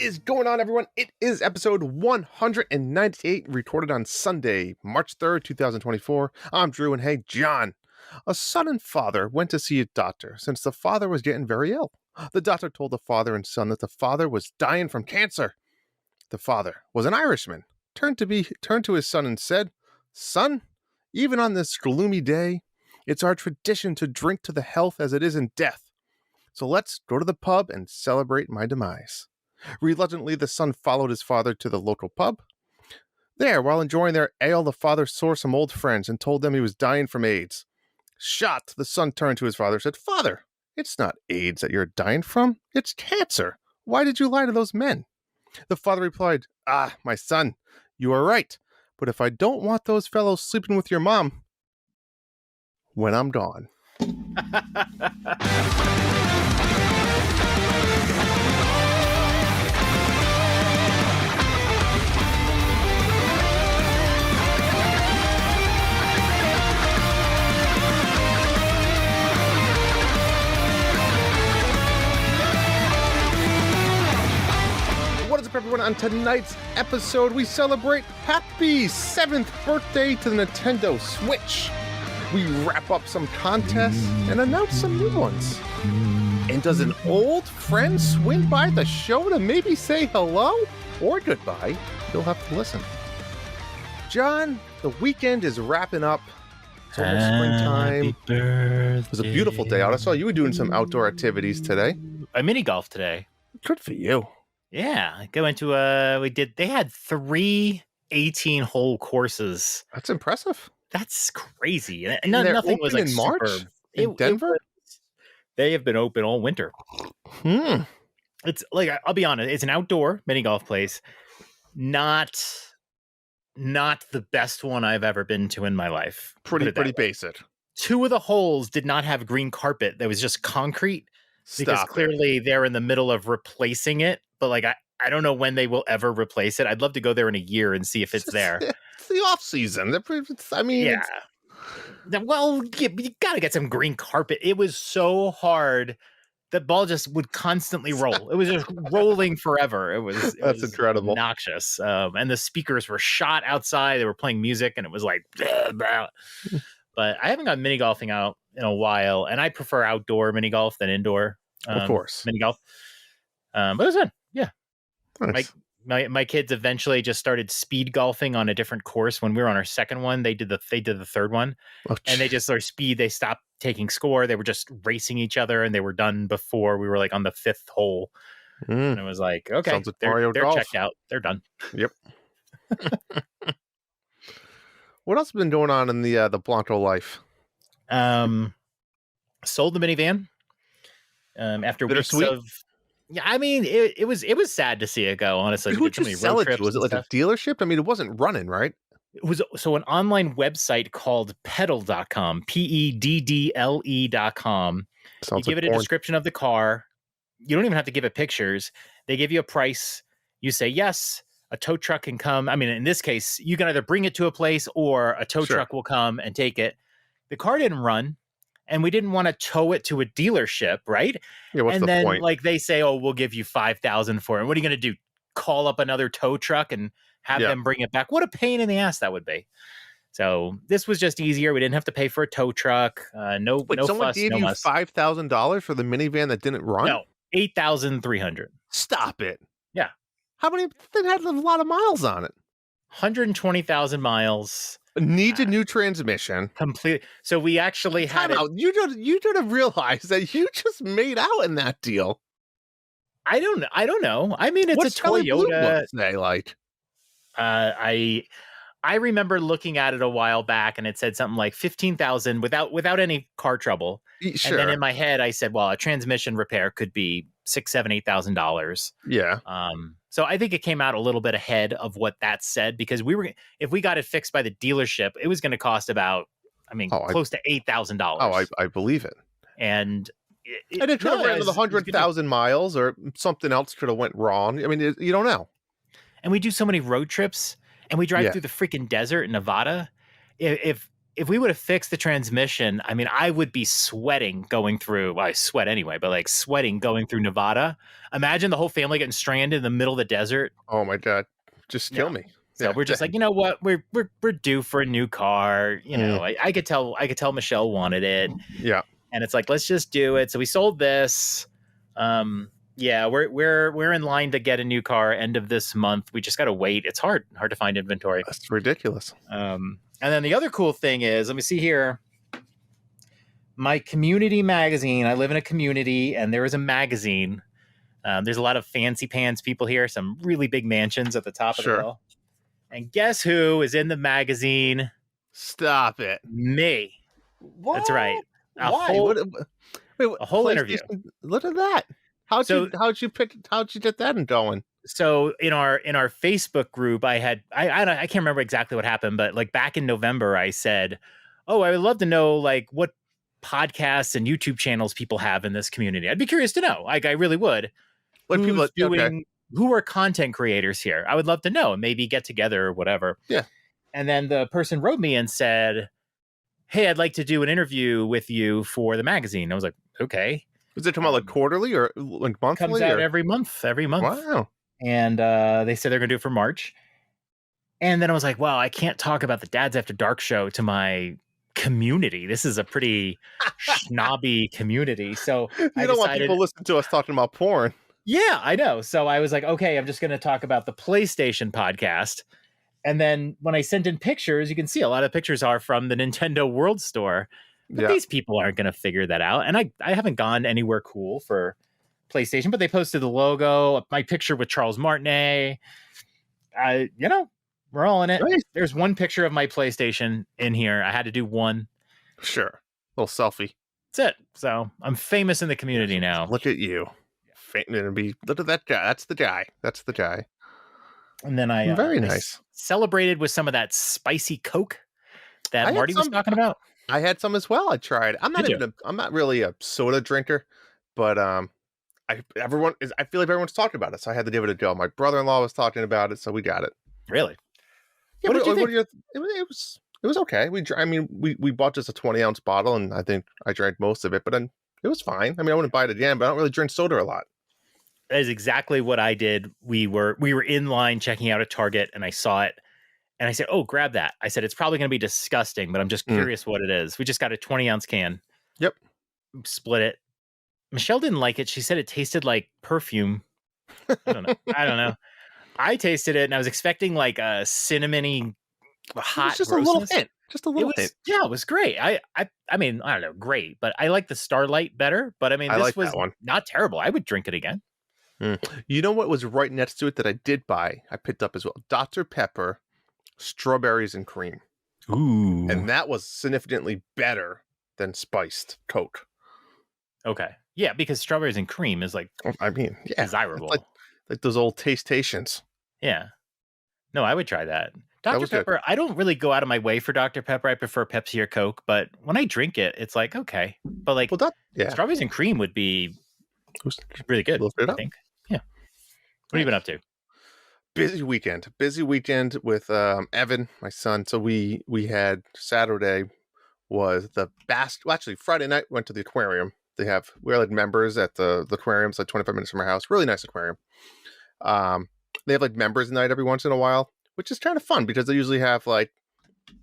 is going on, everyone? It is episode 198, recorded on Sunday, March 3rd, 2024. I'm Drew, and hey, John. A son and father went to see a doctor since the father was getting very ill. The doctor told the father and son that the father was dying from cancer. The father was an Irishman, turned to his son and said, "Son, even on this gloomy day, it's our tradition to drink to the health as it is in death. So let's go to the pub and celebrate my demise." Reluctantly, the son followed his father to the local pub. There, while enjoying their ale, the father saw some old friends and told them he was dying from AIDS. Shocked, the son turned to his father and said, "Father, it's not AIDS that you're dying from. It's cancer. Why did you lie to those men?" The father replied, "Ah, my son, you are right. But if I don't want those fellows sleeping with your mom when I'm gone." What is up, everyone? On tonight's episode, we celebrate happy 7th birthday to the Nintendo Switch. We wrap up some contests and announce some new ones. And does an old friend swing by the show to maybe say hello or goodbye? You'll have to listen. John, the weekend is wrapping up. It's almost springtime. It was a beautiful day out. I saw you were doing some outdoor activities today. I mini golf today. Good for you. Yeah, I go into they had 3 18-hole courses. That's impressive. That's crazy. And nothing was like in March superb. in Denver. They have been open all winter. It's like, I'll be honest, it's an outdoor mini golf place. Not the best one I've ever been to in my life. Pretty basic. 2 of the holes did not have green carpet. There was just concrete. Because clearly they're in the middle of replacing it. But like, I don't know when they will ever replace it. I'd love to go there in a year and see if it's there. It's the off season. I mean, yeah. Well, you got to get some green carpet. It was so hard. The ball just would constantly roll. It was just rolling forever. That's incredible. Obnoxious. And the speakers were shot outside. They were playing music, and it was like, blah, blah. But I haven't gone mini golfing out in a while, and I prefer outdoor mini golf than indoor. Of course, mini golf. But it was fun. Yeah. Nice. My kids eventually just started speed golfing on a different course. When we were on our second one, they did the third one, and they just they stopped taking score. They were just racing each other, and they were done before we were like on the 5th hole. And it was like, okay, like they're checked out. They're done. Yep. What else has been going on in the Balatro life? Sold the minivan. After weeks of. Yeah, I mean, it was sad to see it go, honestly. Who did you sell it to? Was it like a dealership? I mean, it wasn't running, right? It was an online website called Peddle.com, PEDDLE.com. You give it a description of the car. You don't even have to give it pictures. They give you a price. You say, yes, a tow truck can come. I mean, in this case, you can either bring it to a place or a tow truck will come and take it. The car didn't run. And we didn't want to tow it to a dealership, right? Yeah, what's the point? Like they say, "Oh, we'll give you $5,000 for it." And what are you going to do? Call up another tow truck and have them bring it back? What a pain in the ass that would be. So this was just easier. We didn't have to pay for a tow truck. No someone fuss, gave no you muss. $5,000 for the minivan that didn't run? No, $8,300. Stop it. Yeah. How many? It had a lot of miles on it. 120,000 miles. Needs a new transmission. Complete. So we actually had it. You don't realize that you just made out in that deal. I don't know. I mean, it's a Toyota. Say like. I remember looking at it a while back, and it said something like 15,000 without any car trouble. Sure. And then in my head, I said, well, a transmission repair could be $6,000, $7,000, $8,000. Yeah. So I think it came out a little bit ahead of what that said, because if we got it fixed by the dealership, it was going to cost about, close to $8,000. Oh, I believe it. And it could have ran to the 100,000 miles, or something else could have went wrong. I mean, you don't know. And we do so many road trips, and we drive through the freaking desert in Nevada. If if we would have fixed the transmission, I mean, I would be sweating going through. Well, I sweat anyway, but like sweating going through Nevada. Imagine the whole family getting stranded in the middle of the desert. Oh my God, just kill me. So we're just like, you know what, we're due for a new car. You know, I could tell Michelle wanted it. Yeah, and it's like, let's just do it. So we sold this. Yeah, we're in line to get a new car end of this month. We just got to wait. It's hard to find inventory. That's ridiculous. And then the other cool thing is, let me see here. My community magazine. I live in a community, and there is a magazine. There's a lot of fancy pants people here. Some really big mansions at the top of the hill. And guess who is in the magazine? Stop it. Me. What? That's right. Why? A whole interview. Look at that. How'd you get that going? So in our Facebook group, I can't remember exactly what happened, but like back in November, I said, "Oh, I would love to know like what podcasts and YouTube channels people have in this community. I'd be curious to know. Like I really would. Who are content creators here? I would love to know, and maybe get together or whatever." Yeah. And then the person wrote me and said, "Hey, I'd like to do an interview with you for the magazine." I was like, "Okay." Was it talking about like quarterly or like monthly? Comes out every month. Wow. And they said they're going to do it for March. And then I was like, wow, I can't talk about the Dads After Dark show to my community. This is a pretty snobby community. So I don't want people listening to us talking about porn. Yeah, I know. So I was like, okay, I'm just going to talk about the PlayStation podcast. And then when I sent in pictures, you can see a lot of pictures are from the Nintendo World Store. But these people aren't going to figure that out. And I haven't gone anywhere cool for PlayStation, but they posted the logo, my picture with Charles Martinet. We're all in it. Right. There's one picture of my PlayStation in here. I had to do one. Sure. Little selfie. That's it. So I'm famous in the community now. Look at you. Look at that guy. That's the guy. And then I very nice. Celebrated with some of that spicy Coke that Marty was talking about. I had some as well. I tried. I'm not really a soda drinker, but I feel like everyone's talking about it, so I had to give it a go. My brother-in-law was talking about it, so we got it. Really? Yeah. What did you think? It was okay. We bought just a 20-ounce bottle, and I think I drank most of it, but then it was fine. I mean, I wouldn't buy it again, but I don't really drink soda a lot. That is exactly what I did. We were in line checking out at Target, and I saw it. And I said, "Oh, grab that." I said, "It's probably going to be disgusting, but I'm just curious what it is." We just got a 20-ounce can. Yep. Split it. Michelle didn't like it. She said it tasted like perfume. I don't know. I tasted it, and I was expecting like a cinnamony, hot. Just grossness. A little hint. Just a little hint. Yeah, it was great. I mean, I don't know, great, but I like the Starlight better. But I mean, this was not terrible. I would drink it again. You know what was right next to it that I did buy? I picked up as well. Dr. Pepper. Strawberries and cream. Ooh. And that was significantly better than spiced Coke. Okay. Yeah, because strawberries and cream is like, desirable. Like those old tastations. Yeah. No, I would try that. Dr. Pepper, good. I don't really go out of my way for Dr. Pepper. I prefer Pepsi or Coke, but when I drink it, it's like, okay. But like, strawberries and cream would be really good, I think. Yeah. What have you been up to? Busy weekend with Evan, my son. So we had Saturday was the actually Friday night went to the aquarium. We're like members at the aquarium. It's like 25 minutes from our house. Really nice aquarium. They have like members night every once in a while, which is kind of fun because they usually have like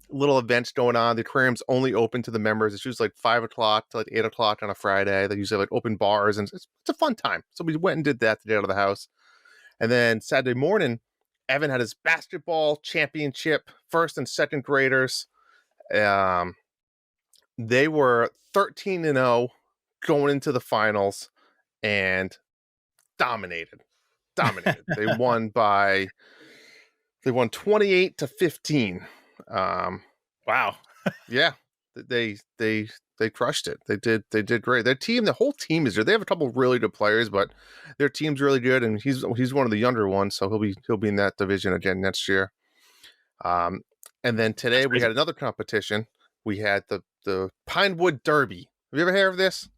little events going on. The aquarium's only open to the members. It's usually like 5 o'clock to like 8 o'clock on a Friday. They usually have like open bars, and it's a fun time. So we went and did that to get out of the house. And then Saturday morning, Evan had his basketball championship, first and second graders. They were 13-0 going into the finals and dominated. They won 28-15. Wow. Yeah. They crushed it. They did great. The whole team is good. They have a couple of really good players, but their team's really good, and he's one of the younger ones, so he'll be in that division again next year. And then today we had another competition. We had the Pinewood Derby. Have you ever heard of this?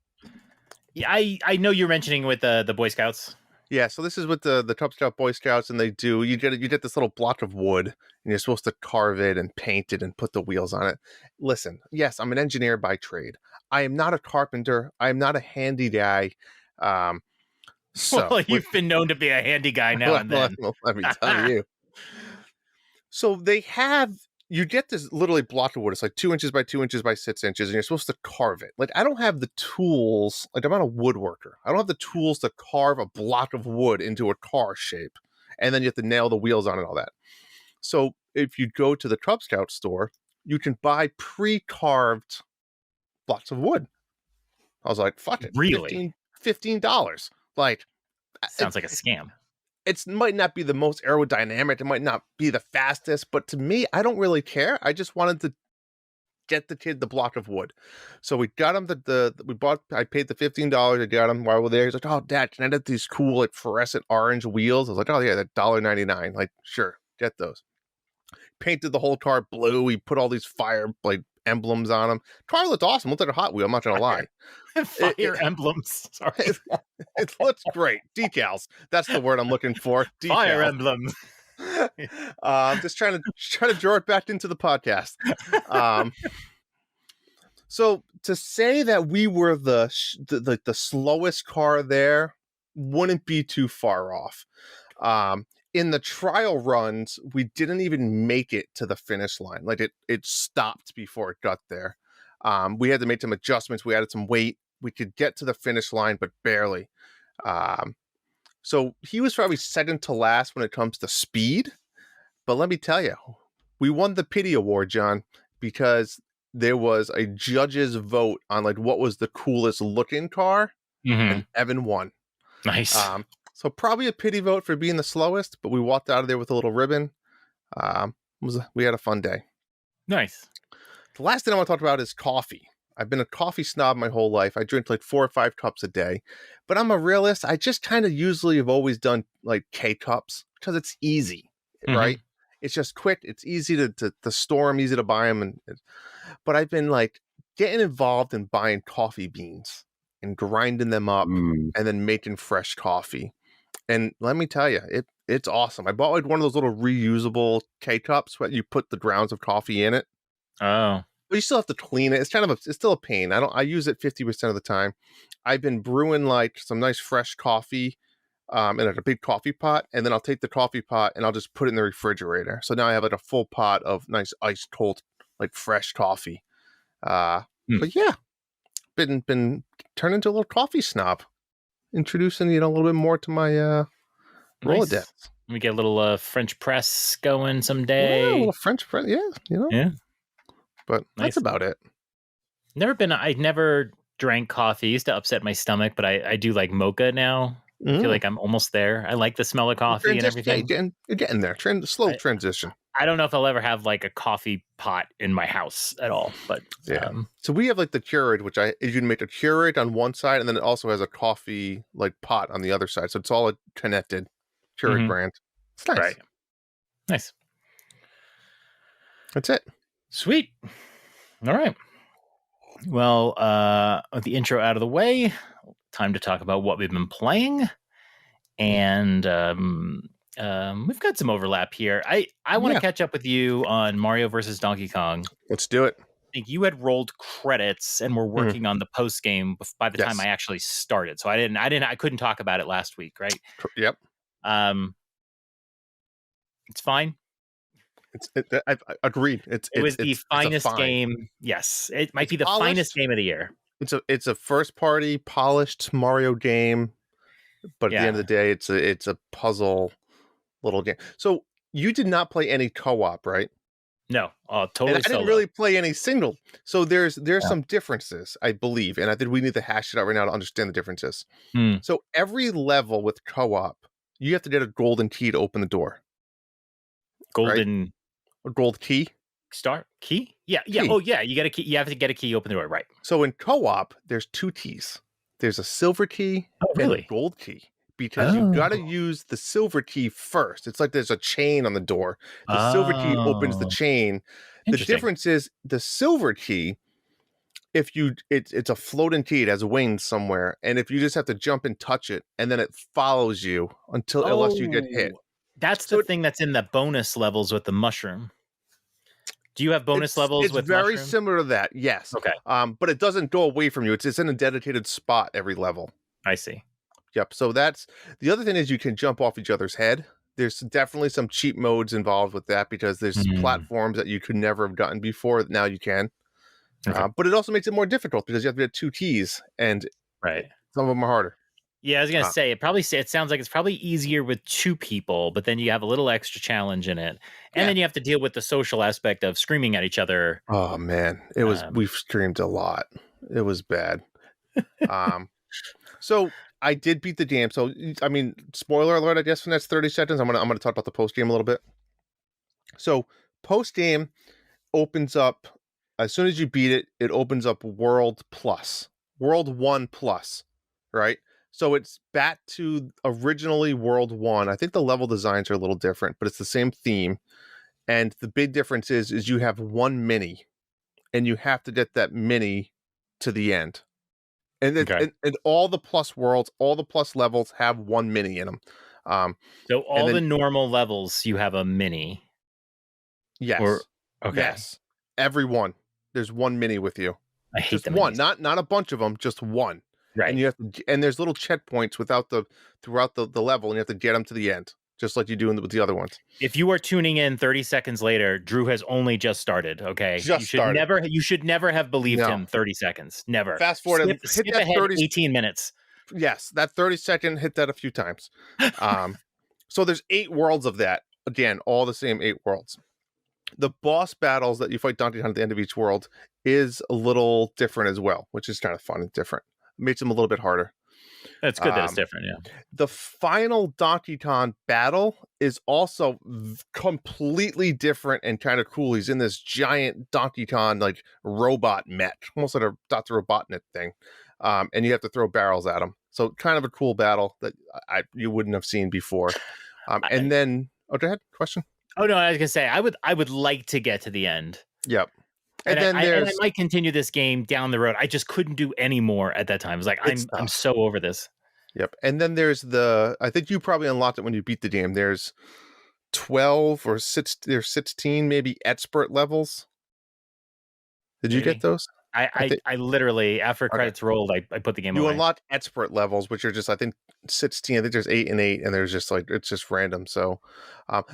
Yeah, I know you're mentioning with the Boy Scouts. Yeah, so this is with the Cub Scout Boy Scouts, and you get this little block of wood, and you're supposed to carve it and paint it and put the wheels on it. Listen, yes, I'm an engineer by trade. I am not a carpenter. I am not a handy guy. Um, so Well, you've been known to be a handy guy now and then. let me tell you. So you get this literally block of wood. It's like 2 inches by 2 inches by 6 inches, and you're supposed to carve it. Like, I don't have the tools. Like, I'm not a woodworker. I don't have the tools to carve a block of wood into a car shape, and then you have to nail the wheels on and all that. So if you go to the Cub Scout store, you can buy pre-carved blocks of wood. I was like, fuck it, Really? $15. Like, Sounds like a scam. it might not be the most aerodynamic, it might not be the fastest, but to me, I don't really care. I just wanted to get the kid the block of wood. So we got him I paid the $15, I got him while we're there. He's like, oh, Dad, can I get these cool, like, fluorescent orange wheels? I was like, oh yeah, that $1.99. Like, sure, get those. Painted the whole car blue. We put all these fire, like, emblems on them. Car looked awesome. Looked like a Hot Wheel, I'm not gonna lie. Fire emblems. Sorry. It looks great. Decals. That's the word I'm looking for. Decals. Fire emblems. I'm just trying to draw it back into the podcast. So to say that we were the slowest car there wouldn't be too far off. In the trial runs, we didn't even make it to the finish line. Like, it stopped before it got there. We had to make some adjustments. We added some weight. We could get to the finish line, but barely. So he was probably second to last when it comes to speed. But let me tell you, we won the pity award, John, because there was a judge's vote on, like, what was the coolest looking car, and Evan won. Nice. So probably a pity vote for being the slowest, but we walked out of there with a little ribbon. We had a fun day. Nice. The last thing I want to talk about is coffee. I've been a coffee snob my whole life. I drink like 4 or 5 cups a day, but I'm a realist. I just kind of usually have always done like K cups because it's easy, right? It's just quick. It's easy to store them, easy to buy them. But I've been like getting involved in buying coffee beans and grinding them up and then making fresh coffee. And let me tell you, it's awesome. I bought like one of those little reusable K cups where you put the grounds of coffee in it. Oh. But you still have to clean it. It's still a pain. I use it 50% of the time. I've been brewing like some nice fresh coffee in like a big coffee pot, and then I'll take the coffee pot and I'll just put it in the refrigerator. So now I have like a full pot of nice ice cold, like, fresh coffee. But yeah, been turned into a little coffee snob. Introducing, a little bit more to my Rolodex. Nice. We get a little French press going someday. Yeah, a little French press, yeah, Yeah. But that's about it. I never drank coffee. It used to upset my stomach, but I do like mocha now. I feel like I'm almost there. I like the smell of coffee and everything. Yeah, you're getting there. Slow transition. I don't know if I'll ever have like a coffee pot in my house at all, but yeah. So we have like the Keurig, which you can make a Keurig on one side, and then it also has a coffee like pot on the other side. So it's all a connected Keurig brand. It's nice. Right. Nice. That's it. Sweet. All right. Well, with the intro out of the way, time to talk about what we've been playing. And we've got some overlap here. I want to catch up with you on Mario versus Donkey Kong. Let's do it. I think you had rolled credits and were working on the post game by the time I actually started. So I couldn't talk about it last week, right? Yep. It's fine. I agreed. It was the finest game. Yes, it might be the finest game of the year. It's a first party polished Mario game, but at the end of the day, it's a puzzle little game. So you did not play any co-op, right? No, totally. And I didn't really play any single. So there's some differences, I believe, and I think we need to hash it out right now to understand the differences. So every level with co-op, you have to get a golden key to open the door. Golden. A gold key? Star? Key? Yeah. Key. Oh, yeah. You get a key. You have to get a key, open the door, right? So in co-op, there's 2 keys. There's a silver key and a gold key. Because you've got to use the silver key first. It's like there's a chain on the door. The silver key opens the chain. The difference is the silver key if you it's a floating key, it has wings somewhere, and if you just have to jump and touch it, and then it follows you unless you get hit. Oh, that's the So thing that's in the bonus levels with the mushroom. Do you have bonus levels it's with very mushroom? similar to that, yes. Okay, But it doesn't go away from you. It's in a dedicated spot every level. I see. Yep. So that's the other thing is you can jump off each other's head. There's definitely some cheat modes involved with that because there's platforms that you could never have gotten before that now you can. Okay. But it also makes it more difficult because you have to get 2 keys, and Right. some of them are harder. Yeah, I was gonna say it sounds like it's probably easier with 2 people, but then you have a little extra challenge in it, and Yeah. then you have to deal with the social aspect of screaming at each other. Oh man, we've streamed a lot. It was bad. So I did beat the game. So I mean, spoiler alert, I guess for the next 30 seconds. I'm gonna talk about the post game a little bit. So post game opens up as soon as you beat it, it opens up World Plus, World 1 Plus, right? So it's back to originally World 1. I think the level designs are a little different, but it's the same theme. And the big difference is you have one mini, and you have to get that mini to the end. And Okay. and all the plus worlds, all the plus levels have one mini in them. So And all then the normal levels, you have a mini, or yes, okay. yes, everyone. There's one mini with you. I hate Just the one, minis. not a bunch of them, just one. And Right. you have to, and there's little checkpoints throughout the level, and you have to get them to the end, just like you do with the other ones. If you are tuning in 30 seconds later, Drew has only just started. Okay, Just started. You should never have believed No. him. 30 seconds, never. Fast forward, hit Skip that ahead 30. 18 minutes. Yes, that 30-second, hit that a few times. So there's 8 worlds of that. Again, all the same 8 worlds. The boss battles that you fight Donkey Kong at the end of each world is a little different as well, which is kind of fun and different. Makes them a little bit harder. It's good that it's different. Yeah. The final Donkey Kong battle is also completely different and kind of cool. He's in this giant Donkey Kong like robot mech, almost like a Dr. Robotnik thing. And you have to throw barrels at him. So kind of a cool battle that you wouldn't have seen before. And then, go ahead. Question. Oh no, I was gonna say I would like to get to the end. Yep. And then I might continue this game down the road. I just couldn't do any more at that time. It was like I'm so over this. Yep. And then there's I think you probably unlocked it when you beat the game. There's 12 or 16 maybe expert levels. Did you get those? I literally, after credits rolled, I put the game away. You unlock expert levels, which are just, I think, 16. I think there's 8 and 8, and there's just like, it's just random. So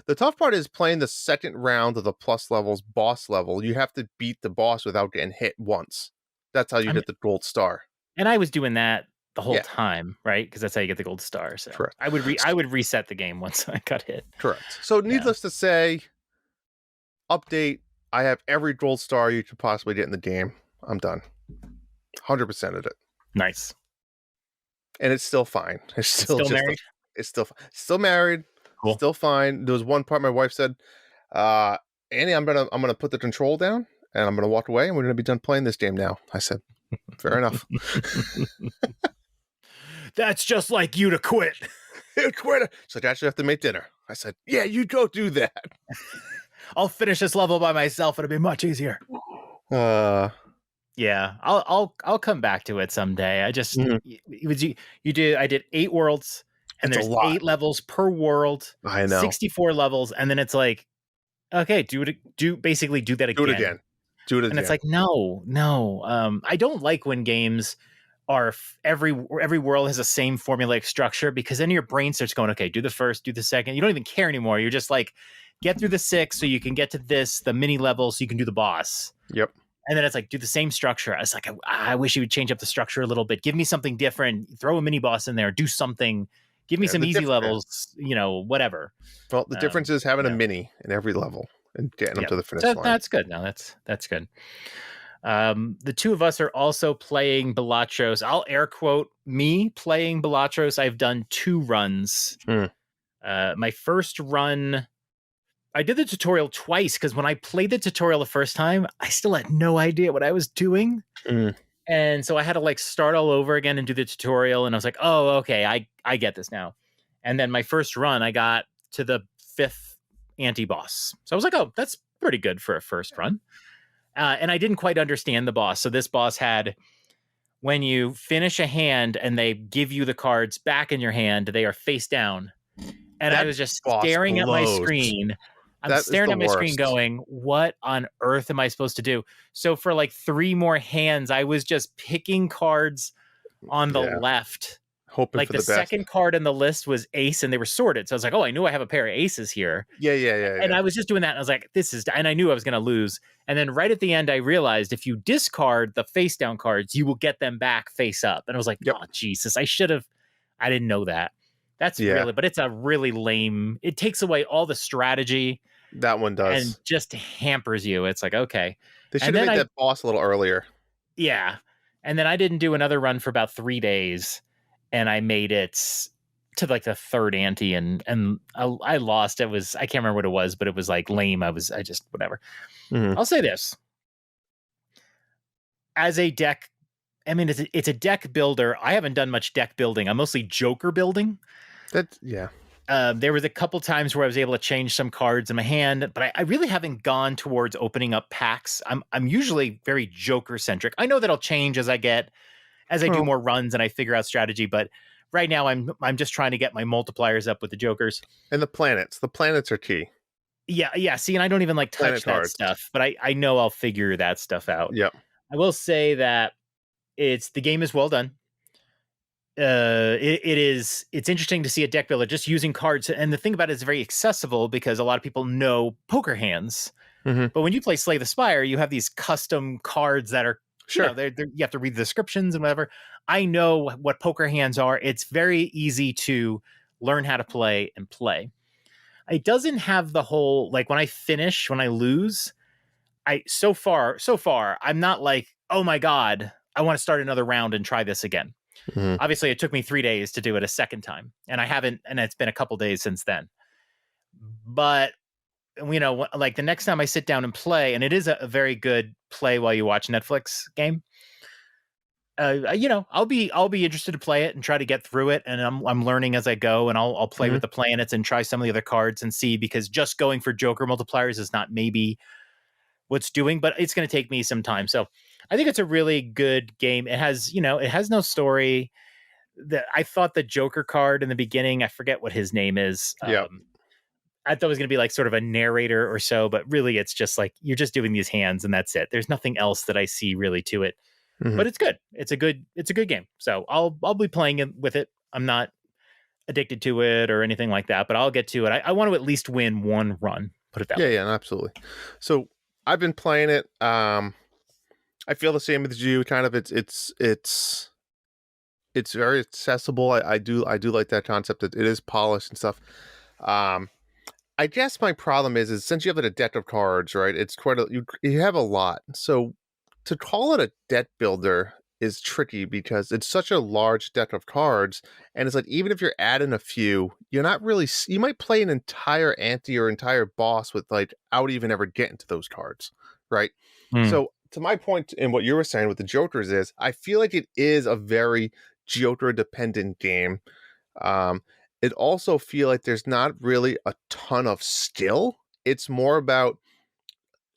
the tough part is playing the second round of the plus levels boss level. You have to beat the boss without getting hit once. That's how you get the gold star. And I was doing that the whole time, right? Because that's how you get the gold star. So correct. I would reset the game once I got hit. Correct. So needless to say, update, I have every gold star you could possibly get in the game. I'm done. 100% of it. Nice. And it's still fine. It's still married? It's still married. Cool. Still fine. There was one part my wife said, Annie, I'm gonna put the control down and I'm gonna walk away and we're gonna be done playing this game now. I said, fair enough. That's just like you to quit. Quit. So I actually have to make dinner. I said, yeah, you go do that. I'll finish this level by myself. It'll be much easier. Yeah, I'll come back to it someday. I just I did 8 worlds and there's 8 levels per world. I know. 64 levels, and then it's like, okay, do that again. Do it again. And it's like, no. I don't like when games are every world has the same formulaic structure, because then your brain starts going, okay, do the first, do the second. You don't even care anymore. You're just like, get through the 6 so you can get to the mini level so you can do the boss. Yep. And then it's like, do the same structure. I was like, I wish you would change up the structure a little bit. Give me something different. Throw a mini boss in there. Do something. Give me some easy levels, whatever. Well, the difference is having a mini in every level and getting them to the finish line. That's good. No, that's good. The two of us are also playing Balatros. I'll air quote me playing Balatros. I've done 2 runs. My first run, I did the tutorial twice, because when I played the tutorial the first time, I still had no idea what I was doing. And so I had to start all over again and do the tutorial. And I was like, oh, okay, I get this now. And then my first run, I got to the 5th anti-boss. So I was like, oh, that's pretty good for a first run. And I didn't quite understand the boss. So this boss had, when you finish a hand and they give you the cards back in your hand, they are face down. And I That was just boss staring at my blows. screen. I'm That is staring the at my screen worst. going, what on earth am I supposed to do? So for like 3 more hands, I was just picking cards on the Yeah. left. Hoping Like for the the best. second card in the list was ace and they were sorted. So I was like, oh, I knew I have a pair of aces here. And Yeah. I was just doing that. And I was like, and I knew I was going to lose. And then right at the end, I realized if you discard the face down cards, you will get them back face up. And I was like, Yep. oh, Jesus, I didn't know that. Yeah. But it's a really lame, it takes away all the strategy That one and does. just hampers you. It's like, okay. They should And have then made that boss a little earlier. yeah. And then I didn't do another run for about 3 days. And I made it to like the third ante and I lost. I can't remember what it was, but it was like lame. I just, whatever. Mhm. I'll say this. As a deck, I mean, it's a deck builder. I haven't done much deck building. I'm mostly Joker building. Yeah. There was a couple times where I was able to change some cards in my hand, but I really haven't gone towards opening up packs. I'm usually very Joker centric. I know that'll change as I do more runs and I figure out strategy, but right now I'm just trying to get my multipliers up with the Jokers. And the planets are key. Yeah. See, and I don't even like touch that stuff, but I know I'll figure that stuff out. Yep. I will say that the game is well done. It's interesting to see a deck builder just using cards, and the thing about it is very accessible because a lot of people know poker hands. Mm-hmm. But when you play Slay the Spire, you have these custom cards that are sure. You have to read the descriptions and whatever. I know what poker hands are. It's very easy to learn how to play and play. It doesn't have the whole, like when I lose, so far, I'm not like, oh my God, I want to start another round and try this again. Mm-hmm. Obviously, it took me 3 days to do it a second time, and I haven't, and it's been a couple days since then. But like the next time I sit down and play, and it is a very good play while you watch Netflix game. I'll be interested to play it and try to get through it, and I'm learning as I go, and I'll play Mm-hmm. with the planets and try some of the other cards and see, because just going for Joker multipliers is not maybe what's doing, but it's going to take me some time. So I think it's a really good game. It has no story. I thought the Joker card in the beginning, I forget what his name is. Yeah. I thought it was going to be like sort of a narrator or so, but really it's just like, you're just doing these hands and that's it. There's nothing else that I see really to it, but it's good. It's a good game. So I'll be playing it with it. I'm not addicted to it or anything like that, but I'll get to it. I want to at least win one run. Put it that way. Yeah, absolutely. So I've been playing it. I feel the same as you. Kind of, it's very accessible. I do like that concept. It is polished and stuff. I guess my problem is since you have a deck of cards, right? It's quite you have a lot. So to call it a deck builder is tricky because it's such a large deck of cards, and it's like even if you're adding a few, you're not really. You might play an entire ante or entire boss without even ever getting to those cards, right? So to my point in what you were saying with the Jokers is, I feel like it is a very Joker dependent game. It also feel like there's not really a ton of skill. It's more about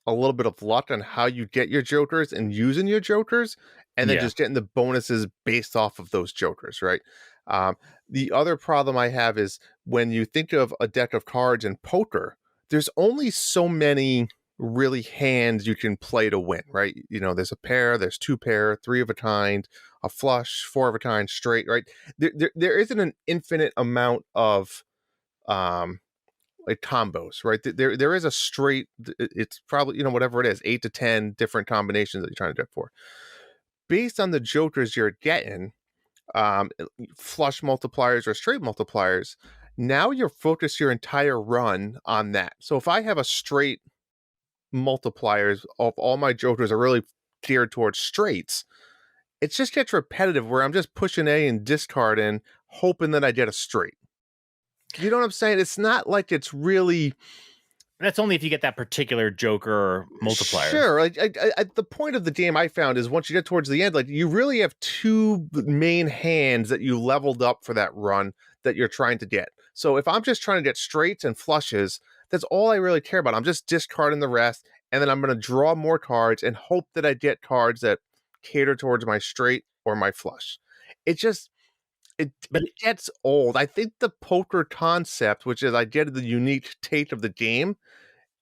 a little bit of luck on how you get your Jokers and using your Jokers, and then just getting the bonuses based off of those Jokers, right? The other problem I have is when you think of a deck of cards in poker, there's only so many really hands you can play to win, right? There's a pair, there's 2 pair, 3 of a kind, a flush, 4 of a kind, straight, right? There isn't an infinite amount of like combos, right? There is a straight. It's probably whatever it is, 8 to 10 different combinations that you're trying to do for. Based on the Jokers you're getting, flush multipliers or straight multipliers. Now you're focused your entire run on that. So if I have a straight multipliers of all my Jokers are really geared towards straights, it just gets repetitive where I'm just pushing A and discarding, hoping that I get a straight. You know what I'm saying? It's not like it's really. That's only if you get that particular Joker multiplier. Sure. The point of the game I found is once you get towards the end, you really have 2 main hands that you leveled up for that run that you're trying to get. So if I'm just trying to get straights and flushes, that's all I really care about. I'm just discarding the rest and then I'm going to draw more cards and hope that I get cards that cater towards my straight or my flush. It just it gets old. I think the poker concept, which is I get the unique take of the game,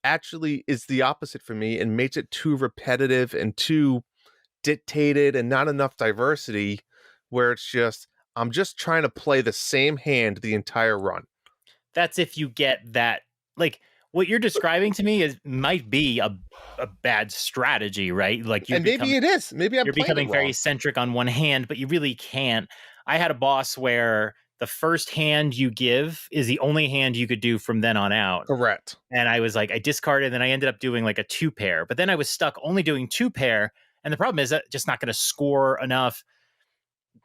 actually is the opposite for me and makes it too repetitive and too dictated and not enough diversity, where it's just I'm just trying to play the same hand the entire run. That's if you get that, like what you're describing to me might be a bad strategy, right? Like And maybe it is. Maybe I'm you're playing it becoming very wrong. centric on one hand, but you really can't. I had a boss where the first hand you give is the only hand you could do from then on out. Correct. And I was like, I discarded, and then I ended up doing like a 2-pair. But then I was stuck only doing 2-pair. And the problem is that just not going to score enough.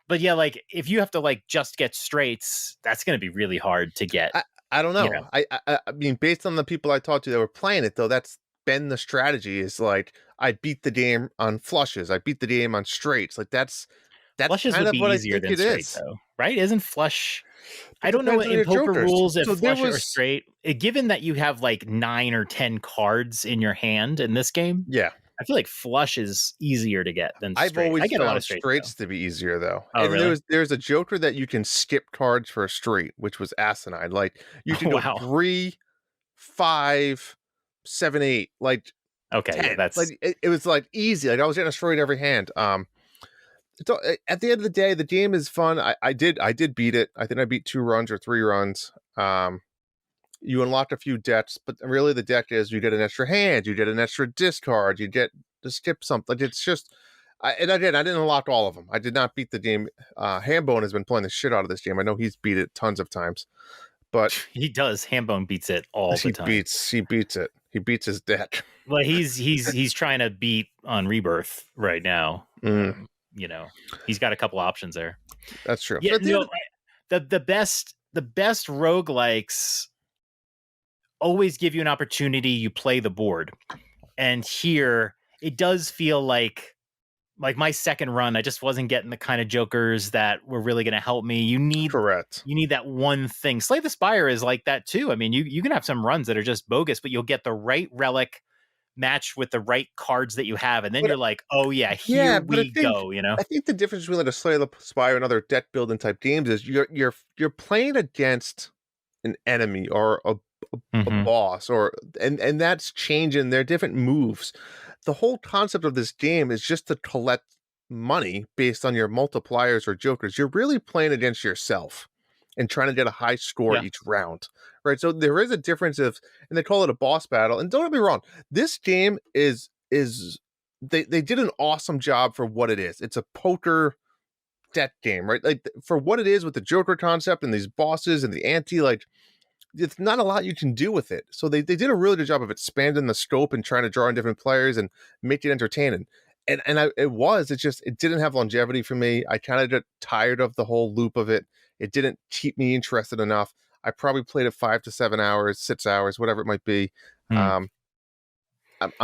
But yeah, like if you have to like just get straights, that's going to be really hard to get. I don't know. You know. I mean, based on the people I talked to that were playing it, though, that's been the strategy. Is like I beat the game on flushes. I beat the game on straights. Like that's Flushes kind would of be what I easier think than it straight, is. though, right? Isn't flush? I It don't know depends on in your poker jokers. rules if So there flush or was, straight. Given that you have like 9 or 10 cards in your hand in this game, yeah. I feel like flush is easier to get than I've straight. I always get a lot of found straights though. straights to be easier though. Oh, And really? there's a joker that you can skip cards for a straight, which was asinine. Like you Oh, could go wow. 3, 5, 7, 8, like Okay, 10. yeah, that's Like it was like easy. Like I was getting a straight every hand. So at the end of the day, the game is fun. I did beat it. I think I beat 2 runs or 3 runs. You unlock a few decks, but really the deck is you get an extra hand, you get an extra discard, you get to skip something. It's just, I didn't unlock all of them. I did not beat the game. Hambone has been playing the shit out of this game. I know he's beat it tons of times, but he does. Hambone beats it all the time. he beats it. He beats his deck. Well, he's trying to beat on Rebirth right now. You know, he's got a couple options there. That's true. Yeah, no, the best roguelikes always give you an opportunity. You play the board, and here it does feel like my second run, I just wasn't getting the kind of jokers that were really going to help me. You need that one thing. Slay the Spire is like that too. I mean, you can have some runs that are just bogus, but you'll get the right relic matched with the right cards that you have, and then you're like, oh yeah, here we go. You know, I think the difference between like a Slay the Spire and other deck building type games is you're playing against an enemy or a boss, or and that's changing. They're different moves. The whole concept of this game is just to collect money based on your multipliers or jokers. You're really playing against yourself and trying to get a high score each round, right? So there is a difference of, and they call it a boss battle. And don't get me wrong, this game is they did an awesome job for what it is. It's a poker deck game, right? Like for what it is with the joker concept and these bosses and the ante, like it's not a lot you can do with it. So they did a really good job of expanding the scope and trying to draw in different players and make it entertaining. And it didn't have longevity for me. I kind of got tired of the whole loop of it. It didn't keep me interested enough. I probably played it 5 to 7 hours, 6 hours, whatever it might be. I'm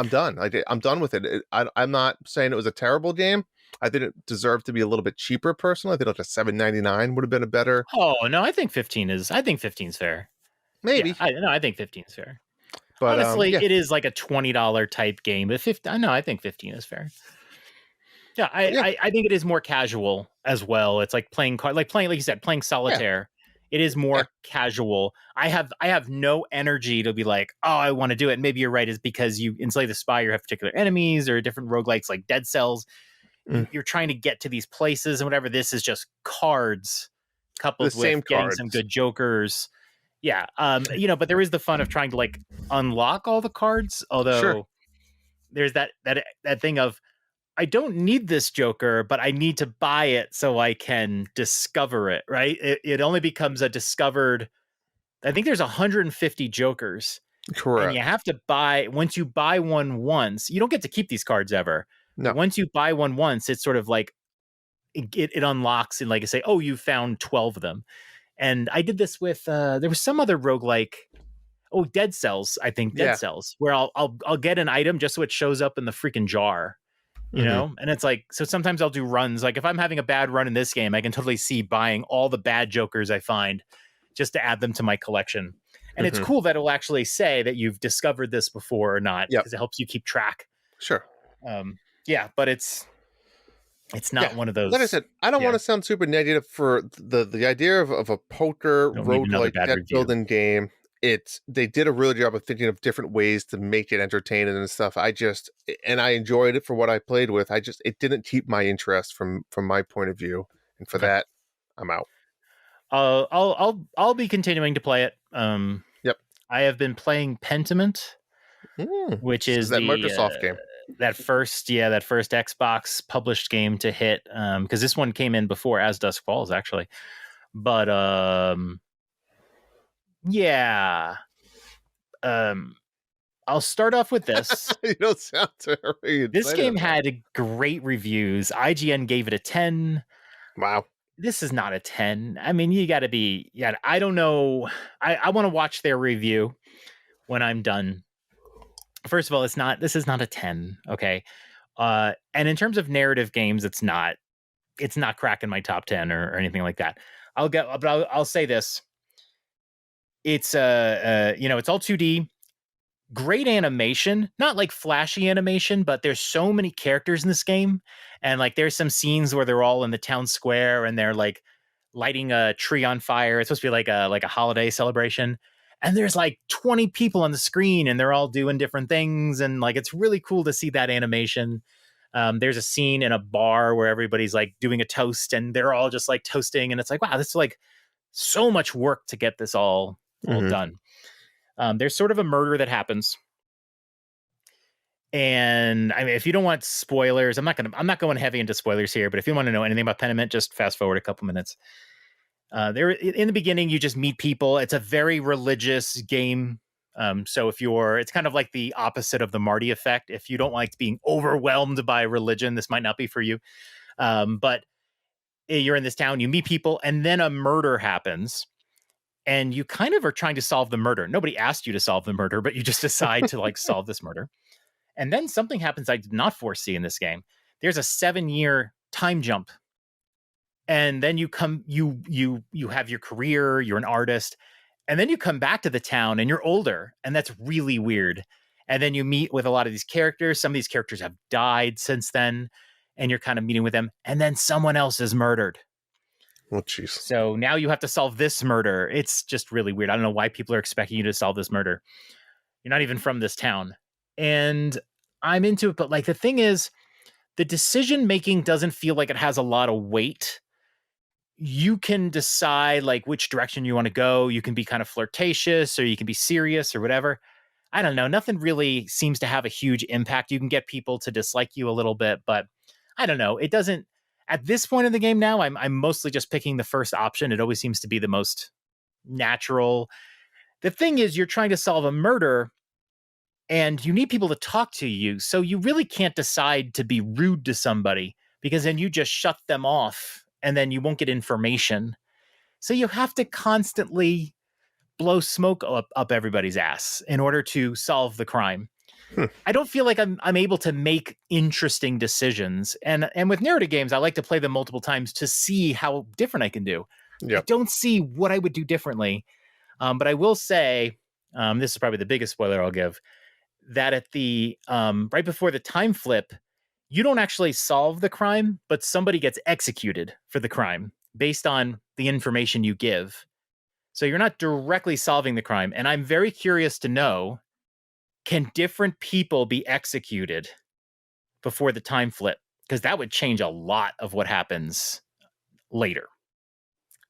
done. I'm done with it. I'm not saying it was a terrible game. I think it deserved to be a little bit cheaper. Personally, I think like a $7.99 would have been a better. Oh no, I think 15 is fair. Maybe. Yeah, I think 15 is fair. But honestly, it is like a $20 type game. But 15, no, I think 15 is fair. Yeah, I think it is more casual as well. It's like playing like you said, playing solitaire. It is more casual. I have no energy to be like, oh, I want to do it. And maybe you're right, is because you in Slay the Spire have particular enemies or different roguelikes like Dead Cells. You're trying to get to these places and whatever. This is just cards coupled with getting some good jokers. Yeah. But there is the fun of trying to like unlock all the cards. Although there's that thing of, I don't need this joker, but I need to buy it so I can discover it, right? It only becomes a discovered. I think there's 150 jokers. Correct. And you have to buy, once you buy one once, you don't get to keep these cards ever. No. But once you buy one once, it's sort of like it unlocks and like I say, oh, you found 12 of them. And I did this with there was some other roguelike. Oh, Dead Cells, I think Dead Cells, where I'll get an item just so it shows up in the freaking jar. You know, and it's like, so sometimes I'll do runs. Like if I'm having a bad run in this game, I can totally see buying all the bad jokers I find just to add them to my collection. And it's cool that it'll actually say that you've discovered this before or not, Yep. because it helps you keep track. Sure. Yeah, but it's not one of those. Like I said, I don't want to sound super negative for the idea of a poker roguelike deck building game. They did a really good job of thinking of different ways to make it entertaining and stuff. I enjoyed it for what I played with. It didn't keep my interest from my point of view, and for that, I'm out. I'll be continuing to play it. Yep. I have been playing Pentiment, which is that Microsoft game. That first Xbox published game to hit, because this one came in before As Dusk Falls, actually. But I'll start off with this. You don't sound very This game had great reviews. IGN gave it a 10. Wow. This is not a 10. I mean, you got to be, I don't know. I want to watch their review when I'm done. First of all, this is not a 10. Okay. And in terms of narrative games, it's not cracking my top 10 or anything like that. I'll say this. It's it's all 2D. Great animation, not like flashy animation, but there's so many characters in this game. And like there's some scenes where they're all in the town square and they're like lighting a tree on fire. It's supposed to be like a holiday celebration. And there's like 20 people on the screen and they're all doing different things. And like it's really cool to see that animation. There's a scene in a bar where everybody's like doing a toast and they're all just like toasting. And it's like, wow, this is like so much work to get this all done. There's sort of a murder that happens. And I mean, if you don't want spoilers, I'm not going heavy into spoilers here, but if you want to know anything about Pentiment, just fast forward a couple minutes. There in the beginning, you just meet people. It's a very religious game. So it's kind of like the opposite of the Marty effect. If you don't like being overwhelmed by religion, this might not be for you. But you're in this town, you meet people, and then a murder happens. And you kind of are trying to solve the murder. Nobody asked you to solve the murder, but you just decide to like solve this murder. And then something happens I did not foresee in this game. There's a 7-year time jump. And then you have your career, you're an artist, and then you come back to the town and you're older, and that's really weird. And then you meet with a lot of these characters. Some of these characters have died since then, and you're kind of meeting with them, and then someone else is murdered. Oh, jeez. So now you have to solve this murder. It's just really weird. I don't know why people are expecting you to solve this murder. You're not even from this town. And I'm into it. But like the thing is, the decision making doesn't feel like it has a lot of weight. You can decide like which direction you want to go. You can be kind of flirtatious or you can be serious or whatever. I don't know. Nothing really seems to have a huge impact. You can get people to dislike you a little bit, but I don't know. It doesn't. At this point in the game now, I'm mostly just picking the first option. It always seems to be the most natural. The thing is, you're trying to solve a murder and you need people to talk to you. So you really can't decide to be rude to somebody because then you just shut them off and then you won't get information. So you have to constantly blow smoke up everybody's ass in order to solve the crime. I don't feel like I'm able to make interesting decisions. And with narrative games, I like to play them multiple times to see how different I can do. Yep. I don't see what I would do differently. But I will say, this is probably the biggest spoiler I'll give, that at the right before the time flip, you don't actually solve the crime, but somebody gets executed for the crime based on the information you give. So you're not directly solving the crime. And I'm very curious to know, can different people be executed before the time flip? Because that would change a lot of what happens later.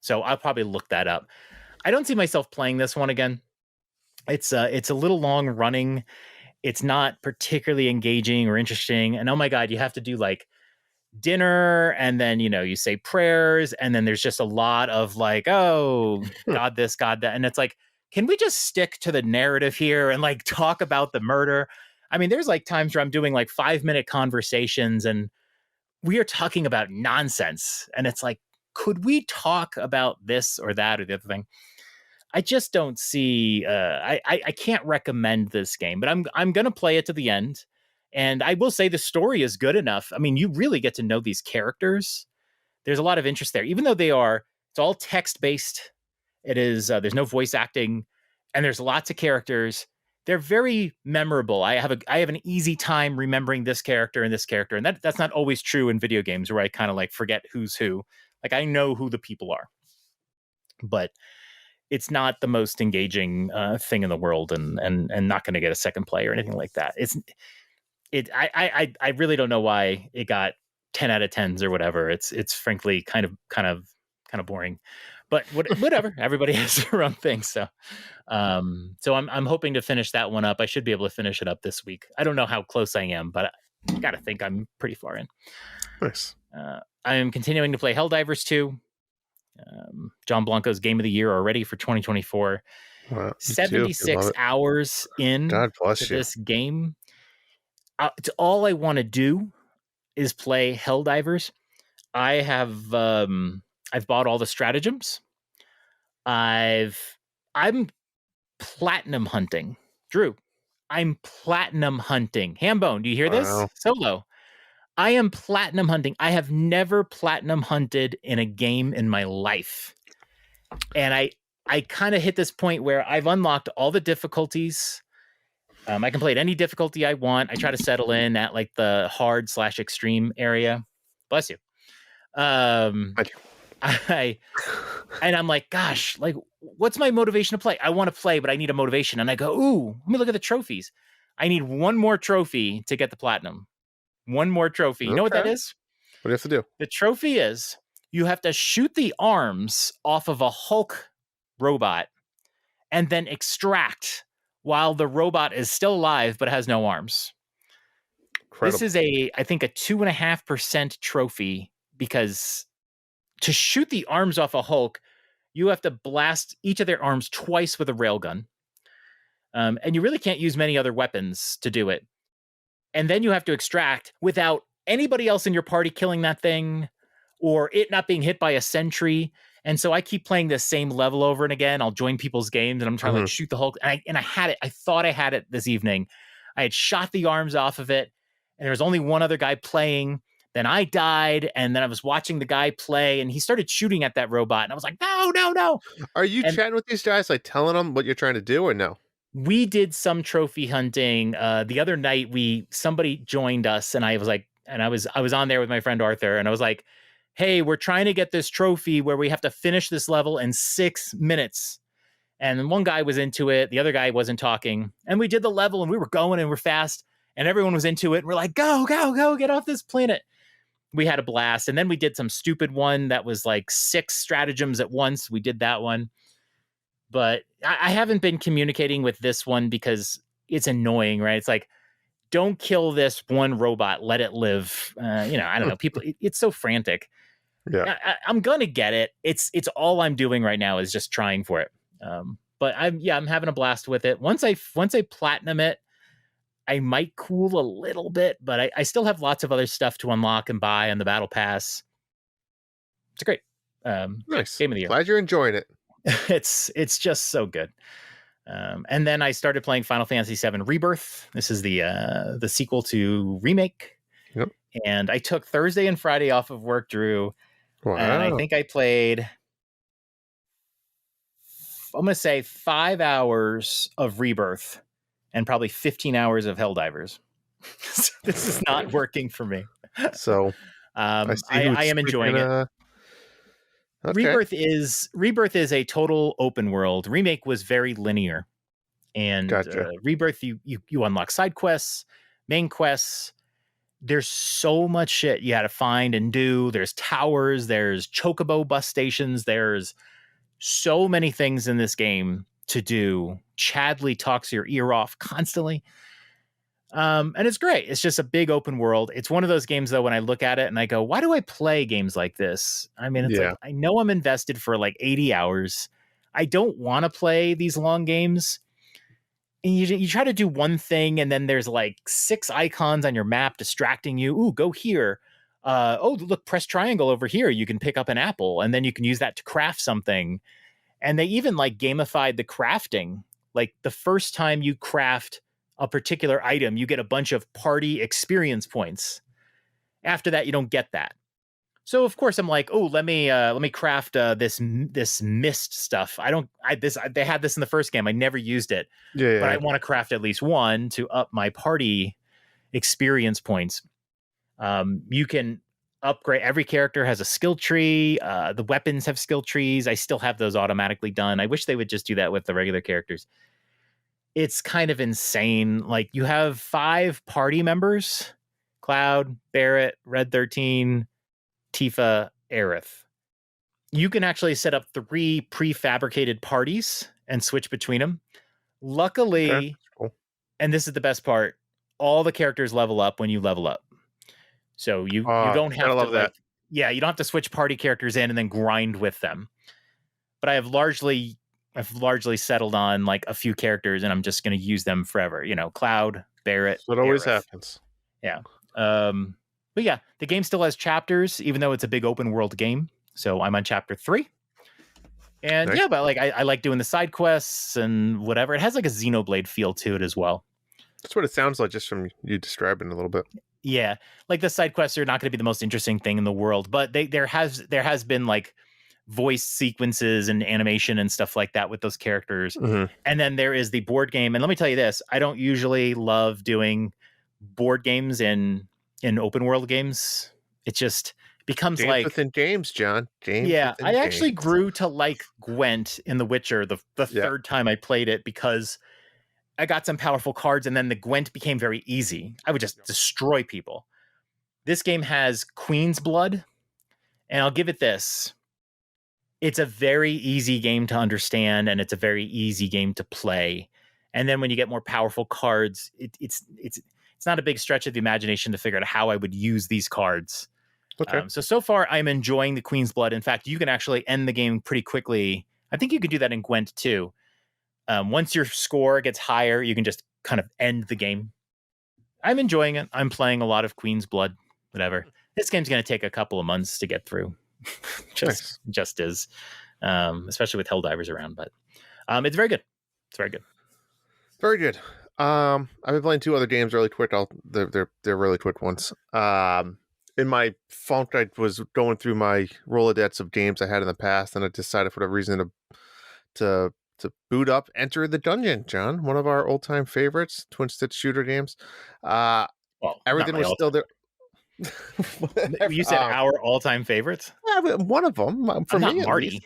So I'll probably look that up. I don't see myself playing this one again. It's a little long running. It's not particularly engaging or interesting. And oh my God, you have to do like dinner and then, you say prayers. And then there's just a lot of like, oh, God this, God that. And it's like, can we just stick to the narrative here and like talk about the murder? I mean, there's like times where I'm doing like 5-minute conversations and we are talking about nonsense. And it's like, could we talk about this or that or the other thing? I just don't see, I can't recommend this game, but I'm going to play it to the end. And I will say the story is good enough. I mean, you really get to know these characters. There's a lot of interest there, even though it's all text based. It is, there's no voice acting. and there's lots of characters. They're very memorable. I have an easy time remembering this character, and that's not always true in video games where I kind of like forget who's who. Like I know who the people are, but it's not the most engaging thing in the world, and not going to get a second play or anything like that. I really don't know why it got 10 out of 10s or whatever. It's frankly kind of boring, but whatever. Everybody has their own thing. So I'm hoping to finish that one up. I should be able to finish it up this week. I don't know how close I am, but I got to think I'm pretty far in. Nice. I am continuing to play Helldivers 2. John Blanco's game of the year already for 2024. Wow, 76 hours in God bless to you. this game. It's all I want to do is play Helldivers. I've bought all the stratagems. I'm platinum hunting. Drew, I'm platinum hunting. Hambone, do you hear this? Wow. Solo. I am platinum hunting. I have never platinum hunted in a game in my life. And I kind of hit this point where I've unlocked all the difficulties. I can play at any difficulty I want. I try to settle in at like the hard/extreme area. Bless you. And I'm like, gosh, like, what's my motivation to play? I want to play, but I need a motivation. And I go, ooh, let me look at the trophies. I need one more trophy to get the platinum. One more trophy. You know what that is? What do you have to do? The trophy is you have to shoot the arms off of a Hulk robot and then extract while the robot is still alive but has no arms. Incredible. This is I think a 2.5% trophy, because to shoot the arms off a Hulk, you have to blast each of their arms twice with a railgun. And you really can't use many other weapons to do it. And then you have to extract without anybody else in your party killing that thing or it not being hit by a sentry. And so I keep playing this same level over and again. I'll join people's games and I'm trying to like shoot the Hulk. And I had it. I thought I had it this evening. I had shot the arms off of it, and there was only one other guy playing. Then I died, and then I was watching the guy play, and he started shooting at that robot. And I was like, no. Are you chatting with these guys, like telling them what you're trying to do, or no? We did some trophy hunting. The other night, somebody joined us, and I was on there with my friend Arthur, and I was like, hey, we're trying to get this trophy where we have to finish this level in 6 minutes. And one guy was into it. The other guy wasn't talking. And we did the level, and we were going, and we're fast, and everyone was into it. And we're like, go, get off this planet. We had a blast. And then we did some stupid one that was like 6 stratagems at once. We did that one. But I haven't been communicating with this one because it's annoying, right? It's like, don't kill this one robot. Let it live. I don't know. People, it's so frantic. Yeah, I'm going to get it. It's all I'm doing right now is just trying for it. But I'm having a blast with it. Once I platinum it, I might cool a little bit, but I still have lots of other stuff to unlock and buy on the battle pass. It's great. Nice game of the year. Glad you're enjoying it. It's just so good. And then I started playing Final Fantasy VII Rebirth. This is the sequel to Remake. Yep. And I took Thursday and Friday off of work, Drew. Wow. And I think I played, I'm going to say 5 hours of Rebirth and probably 15 hours of Helldivers. So this is not working for me. So I am enjoying it. Okay. Rebirth is a total open world. Remake was very linear, and Gotcha. Rebirth you unlock side quests, main quests. There's so much shit you had to find and do. There's towers, there's chocobo bus stations, there's so many things in this game to do. Chadley talks your ear off constantly. And it's great. It's just a big open world. It's one of those games, though, when I look at it and I go, why do I play games like this? I mean, it's like, I know I'm invested for like 80 hours. I don't want to play these long games. And you try to do one thing, and then there's like 6 icons on your map distracting you. Ooh, go here. Oh, look, press triangle over here. You can pick up an apple, and then you can use that to craft something. And they even like gamified the crafting. Like the first time you craft a particular item, you get a bunch of party experience points. After that, you don't get that. So of course I'm like, oh, let me craft this mist stuff. They had this in the first game. I never used it, but I Yeah. want to craft at least one to up my party experience points. You can upgrade. Every character has a skill tree. The weapons have skill trees. I still have those automatically done. I wish they would just do that with the regular characters. It's kind of insane. Like you have 5 party members: Cloud, Barrett, Red 13, Tifa, Aerith. You can actually set up 3 prefabricated parties and switch between them. Okay. Luckily, Cool. and this is the best part, all the characters level up when you level up. So you don't have to like, yeah, you don't have to switch party characters in and then grind with them. But I've largely settled on like a few characters, and I'm just going to use them forever. You know, Cloud, Barrett. So it always Aerith. happens. Yeah. But yeah, the game still has chapters, even though it's a big open world game. So I'm on chapter 3. And Nice. yeah, but like I like doing the side quests and whatever. It has like a Xenoblade feel to it as well. That's what it sounds like just from you describing a little bit. Yeah, like the side quests are not going to be the most interesting thing in the world, but there has been like voice sequences and animation and stuff like that with those characters. Mm-hmm. And then there is the board game. And let me tell you this, I don't usually love doing board games in open world games. It just becomes Games like within games, John. Games. Yeah, I actually games. grew to like Gwent in The Witcher the third time I played it, because I got some powerful cards, and then the Gwent became very easy. I would just destroy people. This game has Queen's Blood, and I'll give it this. It's a very easy game to understand, and it's a very easy game to play. And then when you get more powerful cards, it's not a big stretch of the imagination to figure out how I would use these cards. Okay. So far, I'm enjoying the Queen's Blood. In fact, you can actually end the game pretty quickly. I think you could do that in Gwent too. Once your score gets higher, you can just kind of end the game. I'm enjoying it. I'm playing a lot of Queen's Blood, whatever. This game's going to take a couple of months to get through. just is, especially with Helldivers around. But it's very good. It's very good. Very good. I've been playing 2 other games really quick. They're really quick ones. In my phone, I was going through my Rolodex of games I had in the past, and I decided for whatever reason to boot up Enter the Gungeon, John, one of our old-time favorites, twin-stick shooter games. Well, everything was still there. You said our all-time favorites? Yeah, one of them. For me, Marty.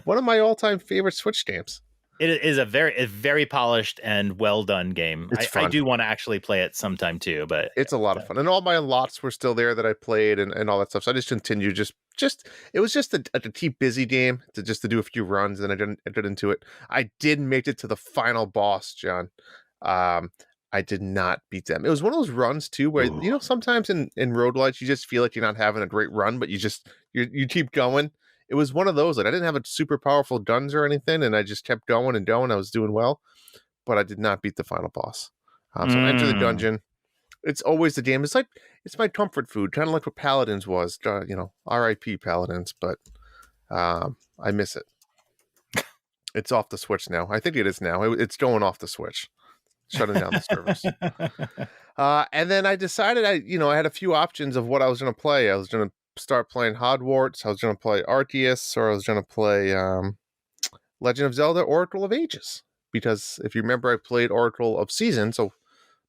One of my all-time favorite Switch games. It is a very polished and well done game. I do want to actually play it sometime too, but it's a lot of fun. And all my unlocks were still there that I played and all that stuff. So I just continued. It was just a keep busy game to do a few runs, and I didn't get into it. I did make it to the final boss, John. I did not beat them. It was one of those runs too, where sometimes in roguelites you just feel like you're not having a great run, but you keep going. It was one of those. Like I didn't have a super powerful guns or anything, and I just kept going and going. I was doing well, but I did not beat the final boss. So Enter the Gungeon. It's always the game. It's my comfort food, kind of like what Paladins was. R.I.P. Paladins, but I miss it. It's off the Switch now. I think it is now. It's going off the Switch, shutting down the service. And then I decided I had a few options of what I was going to play. I was going to start playing Hogwarts. I was going to play Arceus, or I was going to play Legend of Zelda: Oracle of Ages. Because if you remember, I played Oracle of Seasons, so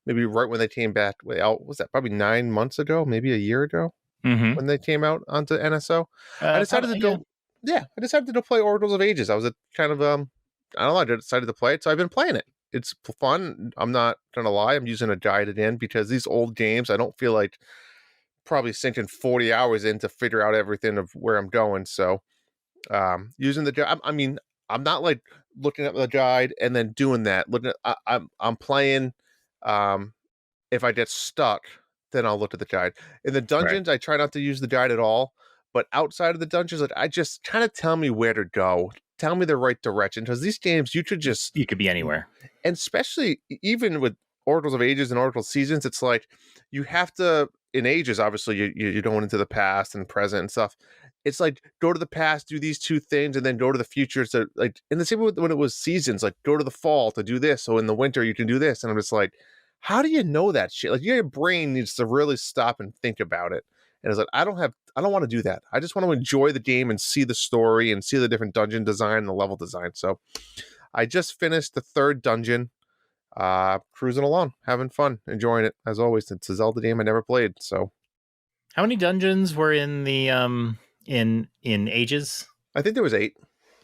maybe right when they came back out, was that probably 9 months ago, maybe a year ago, when they came out onto NSO? I decided to go. Yeah, I decided to go play Oracles of Ages. I was a kind of I don't know. I decided to play it, so I've been playing it. It's fun. I'm not gonna lie. I'm using a guide again because these old games, I don't feel like probably sinking 40 hours in to figure out everything of where I'm going. So using the guide, I mean, I'm not like looking at the guide and then doing that. I'm playing. If I get stuck, then I'll look at the guide. In the dungeons, I try not to use the guide at all. But outside of the dungeons, I just kind of tell me where to go. Tell me the right direction. Because these games, you could be anywhere. And especially even with Oracles of Ages and Oracle Seasons, it's like you have to, in Ages, obviously, you're going into the past and present and stuff. It's like, go to the past, do these 2 things, and then go to the future. So, like, in the same way when it was Seasons, like, go to the fall to do this. So in the winter, you can do this. And I'm just like, how do you know that shit? Like, your brain needs to really stop and think about it. And it's like, I don't want to do that. I just want to enjoy the game and see the story and see the different dungeon design and the level design. So I just finished the 3rd dungeon, cruising along, having fun, enjoying it as always. It's a Zelda game I never played. So how many dungeons were in the in Ages? I think there was 8.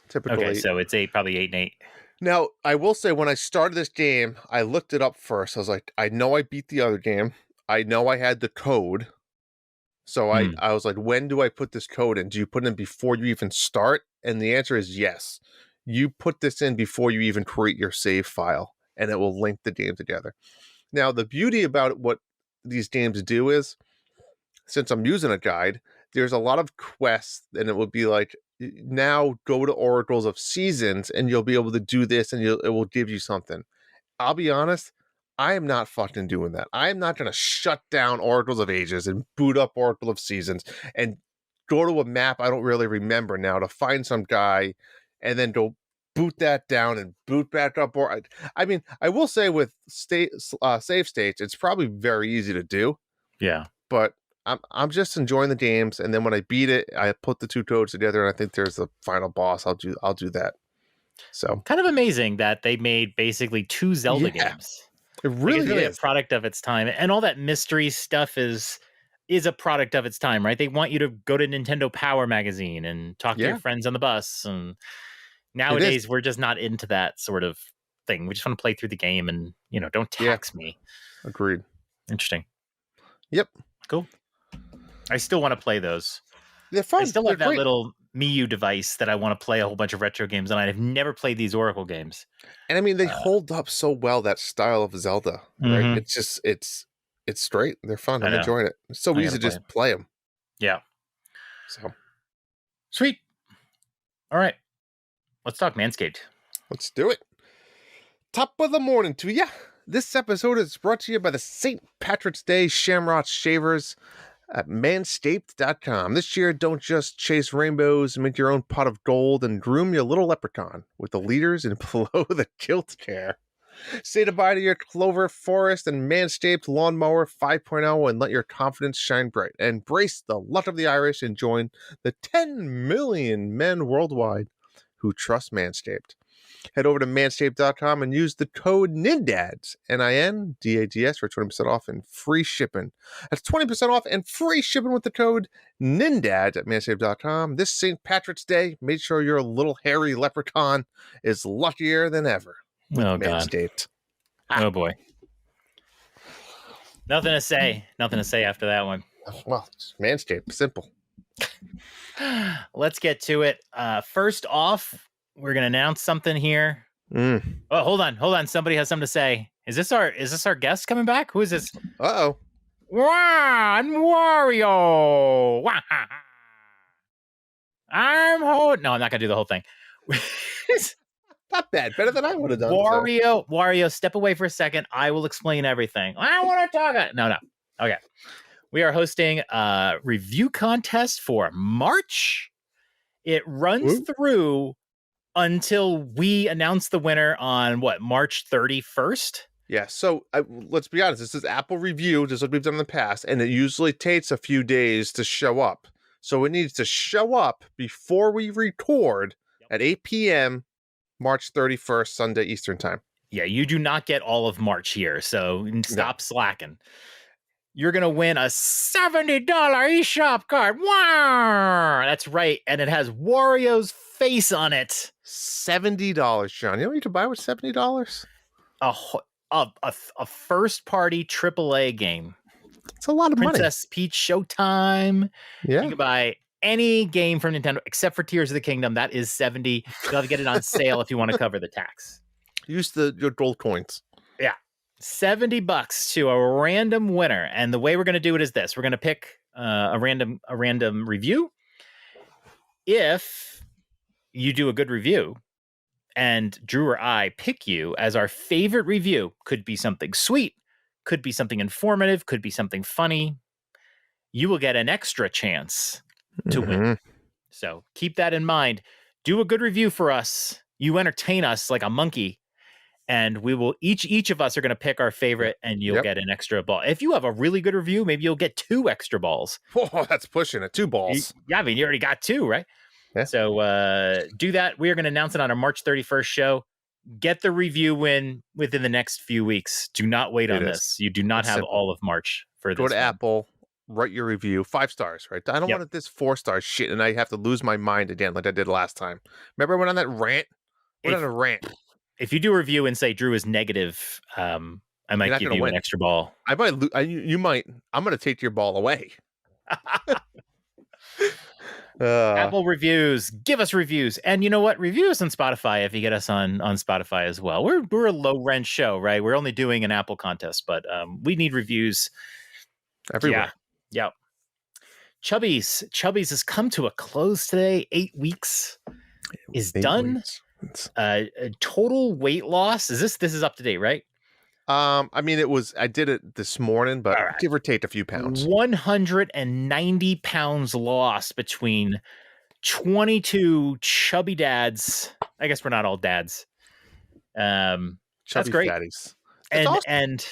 Typical Okay, 8. so it's 8, probably 8 and 8. Now, I will say when I started this game, I looked it up first. I was like, I know I beat the other game. I know I had the code. So I was like, when do I put this code in? Do you put it in before you even start? And the answer is yes. You put this in before you even create your save file, and it will link the game together. Now, the beauty about what these games do is, since I'm using a guide, there's a lot of quests, and it will be like, now go to Oracles of Seasons, and you'll be able to do this, and it will give you something. I'll be honest, I am not fucking doing that. I am not going to shut down Oracles of Ages and boot up Oracle of Seasons and go to a map I don't really remember now to find some guy and then go boot that down and boot back up. I mean, I will say with save states, it's probably very easy to do. Yeah. But I'm just enjoying the games, and then when I beat it, I put the 2 codes together, and I think there's the final boss. I'll do that. So kind of amazing that they made basically 2 Zelda games. It really is a product of its time, and all that mystery stuff is a product of its time, right? They want you to go to Nintendo Power magazine and talk to your friends on the bus, and nowadays we're just not into that sort of thing. We just want to play through the game and, don't tax me. Agreed. Interesting. Yep. Cool. I still want to play those. They're fun. I still have that little Miu device that I want to play a whole bunch of retro games on. I've never played these Oracle games. And I mean, they hold up so well, that style of Zelda, right? It's just, it's straight. They're fun. I'm enjoying it. It's so easy to just play them. Yeah. So. Sweet. All right. Let's talk Manscaped. Let's do it. Top of the morning to ya. This episode is brought to you by the St. Patrick's Day Shamrock Shavers at manscaped.com. This year, don't just chase rainbows, make your own pot of gold, and groom your little leprechaun with the leaders in below the kilt care. Say goodbye to your Clover Forest and Manscaped Lawnmower 5.0 and let your confidence shine bright. Embrace the luck of the Irish and join the 10 million men worldwide who trust Manscaped. Head over to manscaped.com and use the code NINDADS, NINDADS, for 20% off and free shipping. That's 20% off and free shipping with the code NINDADS at manscaped.com. This St. Patrick's Day, make sure your little hairy leprechaun is luckier than ever with Manscaped. Oh, boy. Nothing to say. Nothing to say after that one. Well, Manscaped, simple. Let's get to it. First off, we're gonna announce something here. Oh, hold on. Somebody has something to say. Is this our guest coming back? Who is this? Uh-oh. One Wario. No, I'm not gonna do the whole thing. Not bad. Better than I would have done. Wario, step away for a second. I will explain everything. I want to talk. No. Okay. We are hosting a review contest for March. It runs through until we announce the winner on March 31st? Yeah, so let's be honest. This is Apple review, just like we've done in the past, and it usually takes a few days to show up. So it needs to show up before we record at 8 p.m. March 31st, Sunday Eastern Time. Yeah, you do not get all of March here, so stop slacking. You're going to win a $70 eShop card. Wow! That's right, and it has Wario's face on it. $70, John. You know what you can buy with $70? A first-party AAA game. It's a lot of money. Princess Peach Showtime. Yeah. You can buy any game from Nintendo except for Tears of the Kingdom. That is $70. You'll have to get it on sale if you want to cover the tax. Use your gold coins. Yeah. $70 to a random winner. And the way we're going to do it is this. We're going to pick a random review. If you do a good review and Drew or I pick you as our favorite review, could be something sweet, could be something informative, could be something funny, you will get an extra chance to win. So keep that in mind. Do a good review for us. You entertain us like a monkey, and we will each of us are going to pick our favorite, and you'll get an extra ball. If you have a really good review, maybe you'll get 2 extra balls. Whoa, that's pushing it. 2 balls. Yeah, I mean, you already got 2, right? Yeah. So do that. We are going to announce it on our March 31st show. Get the review in within the next few weeks. Do not wait on this. You do not have all of March for this. Go to Apple, write your review, 5 stars, right? I don't want this 4-star shit, and I have to lose my mind again like I did last time. Remember I went on that rant? Went on a rant. If you do a review and say Drew is negative, I might give you an extra ball. I might. You might. I'm going to take your ball away. Apple reviews, give us reviews, and you know what? Review us on Spotify if you get us on Spotify as well. We're a low rent show, right? We're only doing an Apple contest, but we need reviews everywhere. Yeah. Chubby's has come to a close today. 8 weeks is done. Total weight loss. This is up to date, right? I mean, I did it this morning, but give or take a few pounds. 190 pounds lost between 22 chubby dads. I guess we're not all dads. That's great. Fatties. And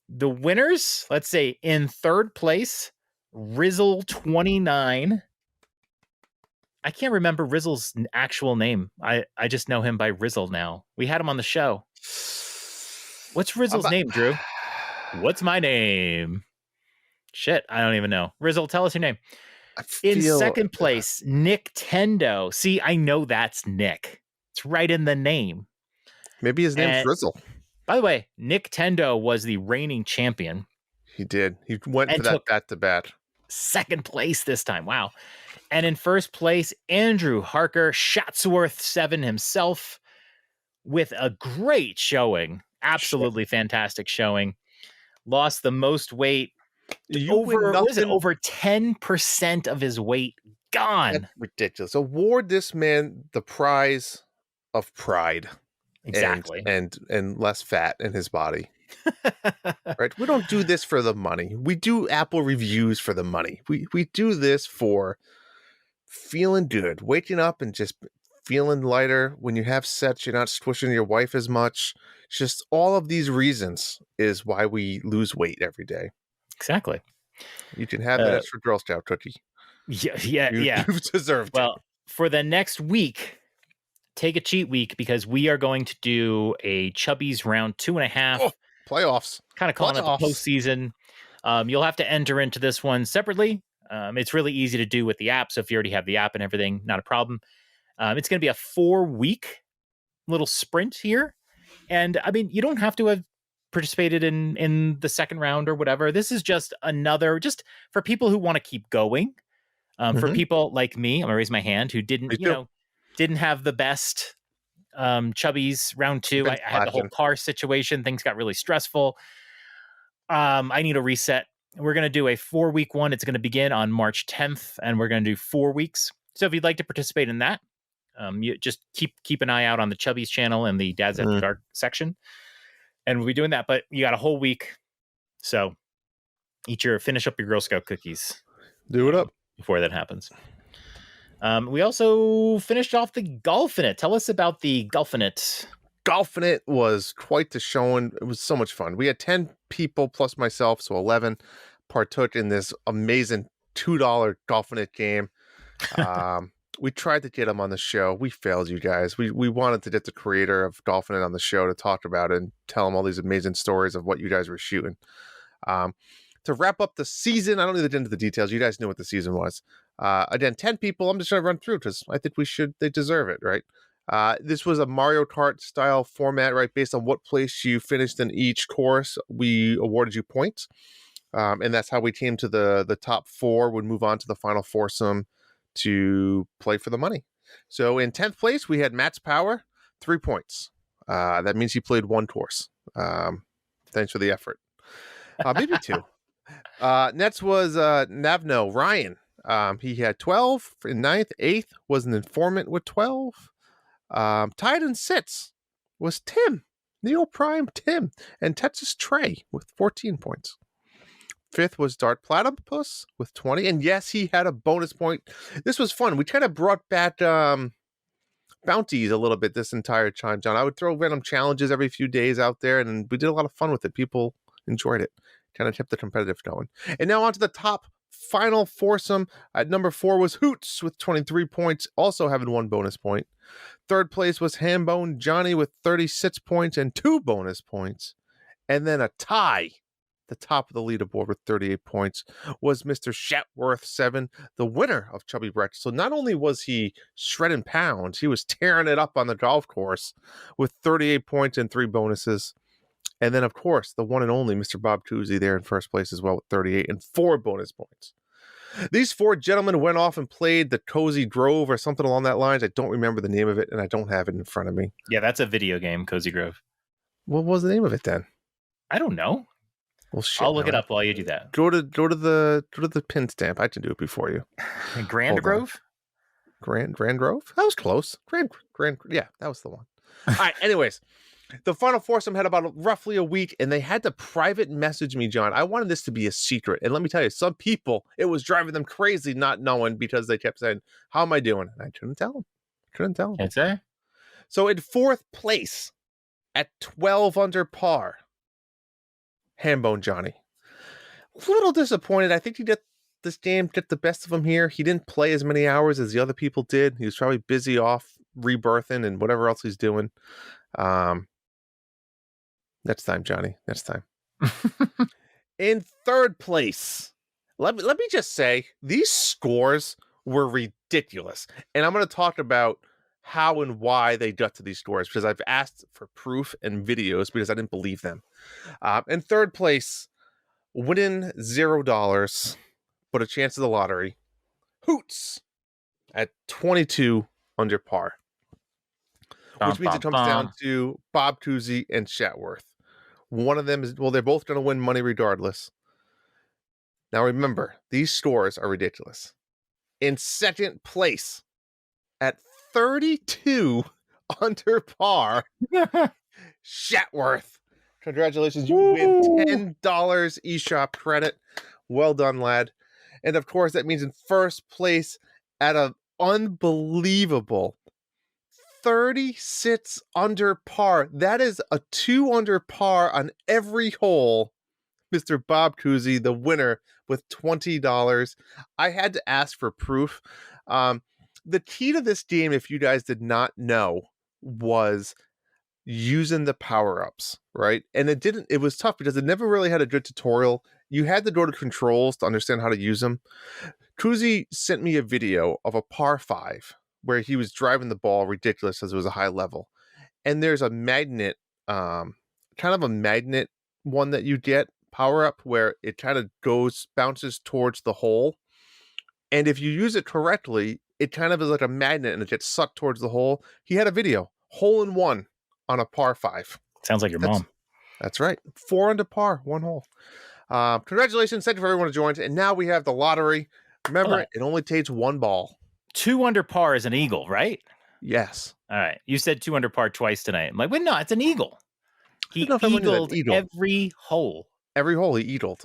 the winners, let's say in 3rd place, Rizzle 29. I can't remember Rizzle's actual name. I just know him by Rizzle now. We had him on the show. What's Rizzle's name, Drew? What's my name? Shit, I don't even know. Rizzle, tell us your name. In 2nd place, Nick Tendo. See, I know that's Nick. It's right in the name. Maybe his name's Rizzle. By the way, Nick Tendo was the reigning champion. He did. He went for that bat-to-bat. 2nd place this time. Wow. And in 1st place, Andrew Harker, Shotsworth 7 himself, with a great showing. Absolutely fantastic showing. Lost the most weight. Over 10% of his weight gone. That's ridiculous. Award this man the prize of pride. Exactly. And less fat in his body. Right? We don't do this for the money. We do Apple reviews for the money. We do this for feeling good, waking up and just feeling lighter. When you have sex, you're not squishing your wife as much. Just all of these reasons is why we lose weight every day. Exactly. You can have that extra Girl Scout cookie. Yeah. You've deserved it. Well, for the next week, take a cheat week, because we are going to do a Chubby's round 2.5. Playoffs. Kind of calling it the postseason. You'll have to enter into this one separately. It's really easy to do with the app. So if you already have the app and everything, not a problem. It's going to be a 4-week little sprint here. And I mean, you don't have to have participated in the 2nd round or whatever. This is just just for people who want to keep going. For people like me, I'm going to raise my hand, who didn't have the best Chubby's round 2. I had the whole car situation. Things got really stressful. I need a reset. We're going to do a 4-week one. It's going to begin on March 10th, and we're going to do 4 weeks. So if you'd like to participate in that, you just keep an eye out on the Chubby's channel and the Dads After Dark section, and we'll be doing that. But you got a whole week, so finish up your Girl Scout cookies. Do it up before that happens. We also finished off the Golf in It. Tell us about the Golf in It. Golf in It was quite the showing. It was so much fun. We had 10 people plus myself, so 11 partook in this amazing $2 Golf in It game. We tried to get him on the show. We failed, you guys. We wanted to get the creator of Golf in It on the show to talk about it and tell him all these amazing stories of what you guys were shooting. To wrap up the season, I don't need to get into the details. You guys knew what the season was. Again, 10 people. I'm just going to run through because I think they deserve it, right? This was a Mario Kart style format, right? Based on what place you finished in each course, we awarded you points. And that's how we came to the top 4 would move on to the final foursome to play for the money. So in 10th place, we had Matt's Power, 3 points. That means he played 1 course. Thanks for the effort. Maybe 2. Next was Navno, Ryan. He had 12 in 9th. 8th was an informant with 12. Tied in 6th was Tim, Neo Prime Tim, and Texas Trey with 14 points. 5th was Dart Platypus with 20. And yes, he had a bonus point. This was fun. We kind of brought back bounties a little bit this entire time, John. I would throw random challenges every few days out there, and we did a lot of fun with it. People enjoyed it. Kind of kept the competitive going. And now on to the top final foursome. At number 4 was Hoots with 23 points, also having 1 bonus point. Third place was Hambone Johnny with 36 points and 2 bonus points. And then a tie, the top of the leaderboard with 38 points, was Mr. Shatworth 7, the winner of Chubby Breakfast. So not only was he shredding pounds, he was tearing it up on the golf course with 38 points and 3 bonuses. And then, of course, the one and only Mr. Bob Cousy there in first place as well with 38 and 4 bonus points. These 4 gentlemen went off and played the Cozy Grove or something along that lines. I don't remember the name of it, and I don't have it in front of me. Yeah, that's a video game, Cozy Grove. What was the name of it then? I don't know. Well, shit, I'll look it up while you do that. Go to the pin stamp. I can do it before you. Grand Grove? Grand Grove? That was close. Grand. Yeah, that was the one. All right. Anyways, the final foursome had about roughly a week, and they had to private message me, John. I wanted this to be a secret, and let me tell you, some people, it was driving them crazy not knowing because they kept saying, "How am I doing?" And I couldn't tell them. Can't say. So in 4th place at 12 under par, Hambone Johnny. A little disappointed. I think this game get the best of him here. He didn't play as many hours as the other people did. He was probably busy off rebirthing and whatever else he's doing. Next time, Johnny. Next time. In 3rd place, let me just say, these scores were ridiculous. And I'm going to talk about how and why they got to these scores, because I've asked for proof and videos because I didn't believe them. In 3rd place, winning $0, but a chance of the lottery, Hoots at 22 under par. Which means it comes down to Bob Cousy and Shatworth. One of them is, well, they're both going to win money regardless. Now remember, these scores are ridiculous. In 2nd place, at 32 under par, Shatworth. Congratulations, you win $10 eShop credit. Well done, lad. And of course, that means in 1st place at an unbelievable 36 under par. That is a 2 under par on every hole. Mr. Bob Cousy, the winner, with $20. I had to ask for proof. The key to this game, if you guys did not know, was using the power-ups, right? And it was tough because it never really had a good tutorial. You had to go to controls to understand how to use them. Cousy sent me a video of a par 5 where he was driving the ball ridiculous as it was a high level. And there's a magnet, kind of a magnet one that you get, power-up, where it kind of bounces towards the hole. And if you use it correctly, it kind of is like a magnet and it gets sucked towards the hole. He had a video, hole in one on a par 5. Sounds like your mom. That's right. 4 under par, 1 hole. Congratulations. Thank you for everyone who joined. And now we have the lottery. Remember, it only takes 1 ball. 2 under par is an eagle, right? Yes. All right. You said 2 under par twice tonight. I'm like, well, no, it's an eagle. He eagled every hole. Every hole he eagled.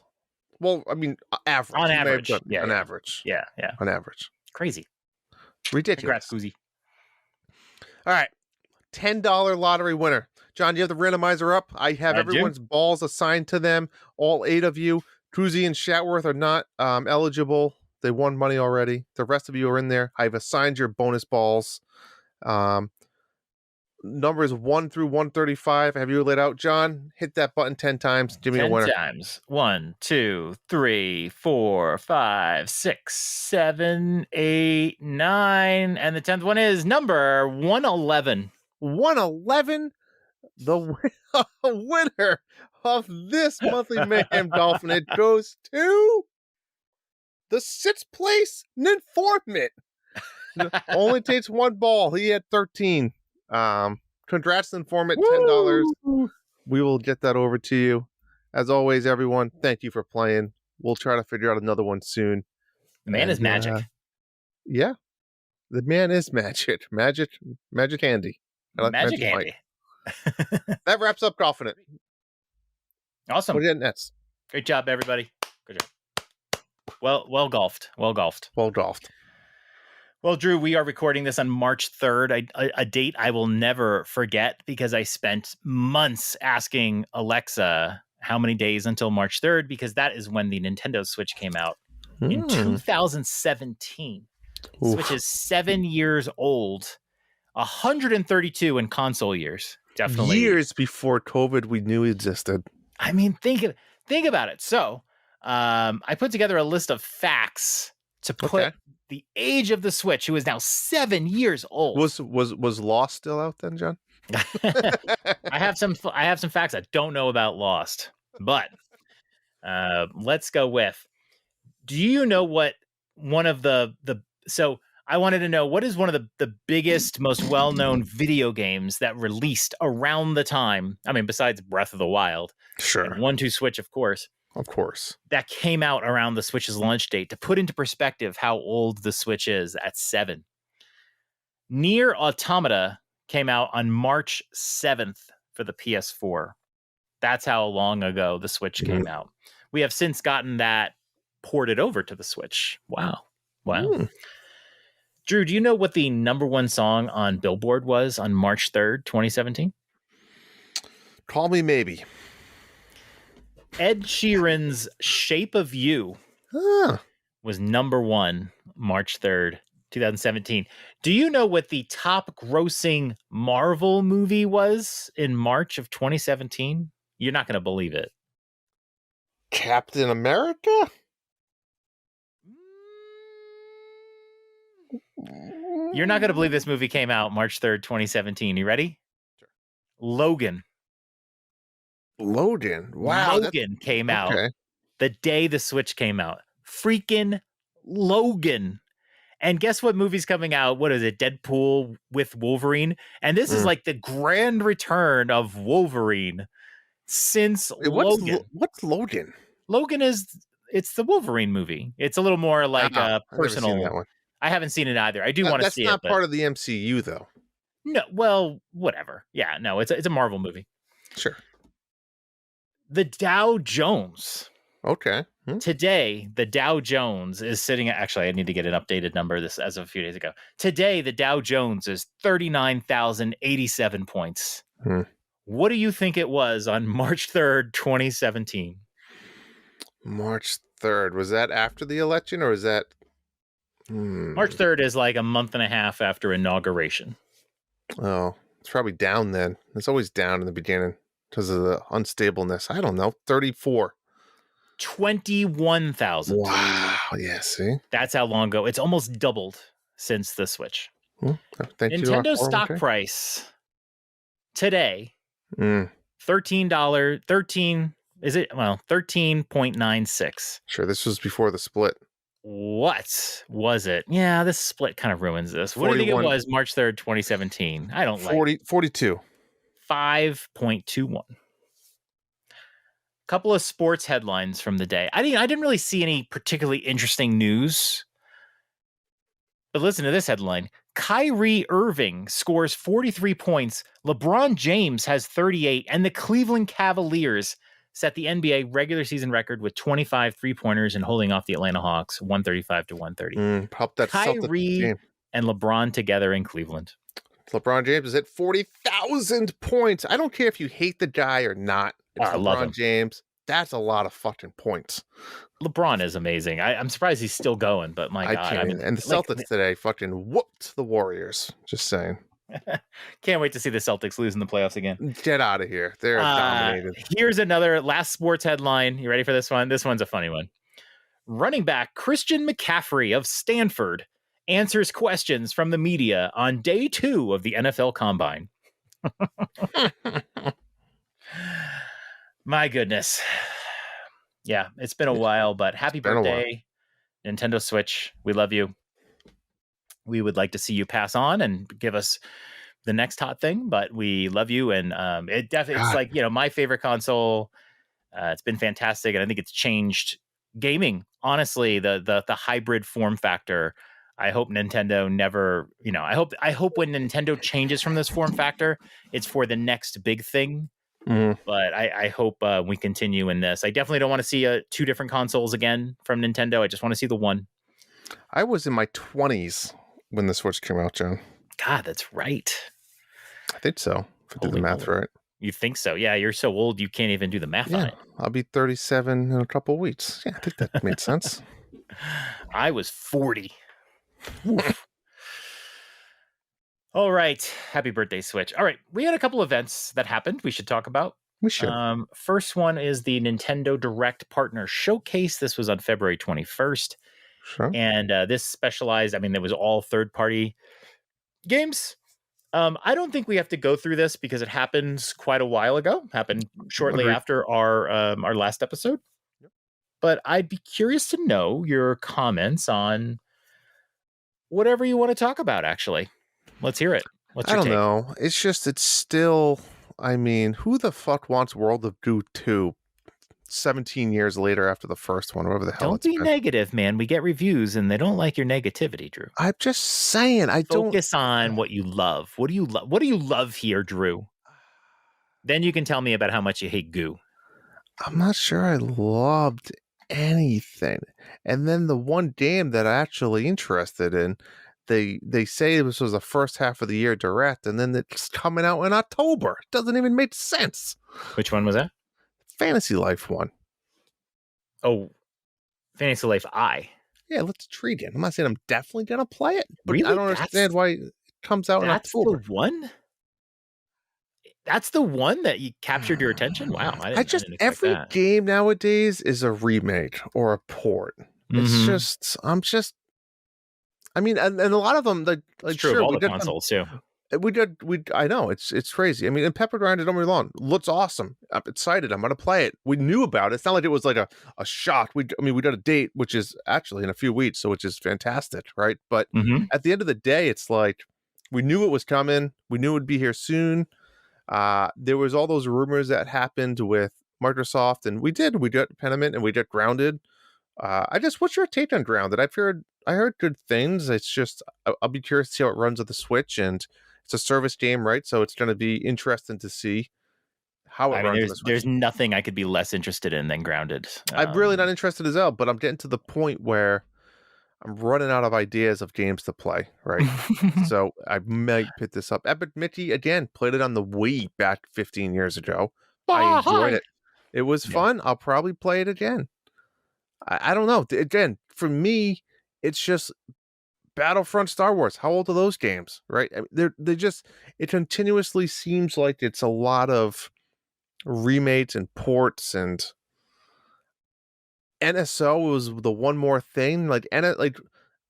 Well, I mean, average. On average. On average. Yeah. On average. Crazy. Ridiculous. Congrats, Cousy. All right. $10 lottery winner. John, do you have the randomizer up? I have everyone's balls assigned to them. All 8 of you. Cousy and Shatworth are not eligible. They won money already. The rest of you are in there. I've assigned your bonus balls. Numbers 1 through 135. Have you laid out, John? Hit that button 10 times. Give me a winner. 10 times. 1, 2, 3, 4, 5, 6, 7, 8, 9. And the 10th one is number 111. 111? The winner of this monthly Mayhem Dolphin. It goes to the 6th place Ninformant. Only takes 1 ball. He had 13. Congrats, Informant. $10. We will get that over to you. As always, everyone, thank you for playing. We'll try to figure out another one soon. The man is magic. Yeah. The man is magic. Magic handy. Magic handy. That wraps up Golfing It. Awesome. We're getting nets. Great job, everybody. Good job. Well golfed. Well golfed. Well, Drew, we are recording this on March 3rd, a date I will never forget because I spent months asking Alexa how many days until March 3rd, because that is when the Nintendo Switch came out in 2017. Oof. Switch is 7 years old, 132 in console years. Definitely. Years before COVID we knew existed. I mean, think about it. So I put together a list of facts to put the age of the Switch, who is now 7 years old. Was Lost still out then, John? I have some facts I don't know about Lost, but let's go with. Do you know what one of the so I wanted to know what is one of the biggest, most well-known video games that released around the time? I mean, besides Breath of the Wild, sure, and 1-2 Switch, of course. That came out around the Switch's launch date. To put into perspective how old the Switch is at 7. Nier Automata came out on March 7th for the PS4. That's how long ago the Switch came out. We have since gotten that ported over to the Switch. Wow. Drew, do you know what the #1 song on Billboard was on March 3rd, 2017? Call me maybe. Ed Sheeran's Shape of You was #1 March 3rd, 2017. Do you know what the top grossing Marvel movie was in March of 2017? You're not going to believe it. Captain America? You're not going to believe this movie came out March 3rd, 2017. You ready? Sure. Logan. Wow. Logan came out the day the Switch came out. Freaking Logan. And guess what movie's coming out? What is it? Deadpool with Wolverine. And this is like the grand return of Wolverine since Logan. What's Logan? Logan it's the Wolverine movie. It's a little more like personal. I haven't seen it either. I do want to see it. That's not part of the MCU though. No, well, whatever. Yeah, no, it's a Marvel movie. Sure. The Dow Jones. Okay. Today, the Dow Jones is sitting at, actually, I need to get an updated number this as of a few days ago. Today, the Dow Jones is 39,087 points. What do you think it was on March 3rd, 2017? March 3rd. Was that after the election or was that? March 3rd is like a month and a half after inauguration. Oh, it's probably down then. It's always down in the beginning because of the unstableness. I don't know. 34. 21,000. Wow. Yeah, see? That's how long ago. It's almost doubled since the Switch. Nintendo stock price today, $13.96. Sure, this was before the split. What was it? Yeah, this split kind of ruins this. What do you think it was March 3rd, 2017? I don't 42. 5.21. Couple of sports headlines from the day. I didn't really see any particularly interesting news. But listen to this headline. Kyrie Irving scores 43 points. LeBron James has 38. And the Cleveland Cavaliers set the NBA regular season record with 25 3-pointers and holding off the Atlanta Hawks 135-130. Pop that Kyrie and LeBron together in Cleveland. LeBron James is at 40,000 points. I don't care if you hate the guy or not. It's LeBron James. That's a lot of fucking points. LeBron is amazing. I'm surprised he's still going, but my God. I mean, and the Celtics today fucking whooped the Warriors. Just saying. Can't wait to see the Celtics lose in the playoffs again. Get out of here. They're dominated. Here's another last sports headline. You ready for this one? This one's a funny one. Running back Christian McCaffrey of Stanford answers questions from the media on day 2 of the NFL Combine. My goodness. Yeah, it's been a while, but happy birthday, Nintendo Switch. We love you. We would like to see you pass on and give us the next hot thing, but we love you. And it's like, my favorite console. It's been fantastic. And I think it's changed gaming. Honestly, the hybrid form factor. I hope Nintendo never, I hope when Nintendo changes from this form factor, it's for the next big thing. But I hope we continue in this. I definitely don't want to see 2 different consoles again from Nintendo. I just want to see the one. I was in my 20s when the Switch came out, John. God, that's right. I think so. If I do the math right. You think so? Yeah, you're so old you can't even do the math on it. I'll be 37 in a couple of weeks. Yeah, I think that made sense. I was 40. All right. Happy birthday, Switch. All right. We had a couple events that happened we should talk about. We should. First one is the Nintendo Direct Partner Showcase. This was on February 21st. Sure. And this specialized, there was all third-party games. I don't think we have to go through this because it happened quite a while ago. Happened shortly after our last episode. Yep. But I'd be curious to know your comments on whatever you want to talk about, actually. Let's hear it. What's your take? I don't know. It's still, who the fuck wants World of Goo 2 17 years later after the first one, whatever the hell Don't be negative, man. We get reviews and they don't like your negativity, Drew. I'm just saying, Focus on what you love. What do you love? What do you love here, Drew? Then you can tell me about how much you hate Goo. I'm not sure I loved anything. And then the one game that I'm actually interested in, they say this was the first half of the year direct, and then it's coming out in October. It doesn't even make sense. Which one was that? Fantasy Life one. Oh, Fantasy Life I. Yeah, let's treat it. I'm not saying I'm definitely gonna play it, but really? I don't understand why it comes out in October. That's the one? That's the one that you captured your attention? Wow. I didn't every game nowadays is a remake or a port. It's just, and a lot of them, it's true of all the consoles too. I know it's crazy. And Pepper Grinder, don't be wrong, looks awesome. I'm excited. I'm gonna play it. We knew about it. It's not like it was like a shock. We got a date, which is actually in a few weeks, so which is fantastic, right? But at the end of the day, it's like we knew it was coming. We knew it would be here soon. There was all those rumors that happened with Microsoft, and we did Pentiment and we did Grounded. What's your take on Grounded? I heard good things. It's just I'll be curious to see how it runs on the Switch, and it's a service game, right? So it's going to be interesting to see how it runs on the Switch. There's nothing I could be less interested in than Grounded. I'm really not interested as well, but I'm getting to the point where I'm running out of ideas of games to play, right? So I might pick this up. Epic Mickey, again, played it on the Wii back 15 years ago. I enjoyed it. It was fun. I'll probably play it again. I don't know. Again, for me, it's just Battlefront, Star Wars. How old are those games, right? It continuously seems like it's a lot of remakes and ports, and NSO was the one more thing. I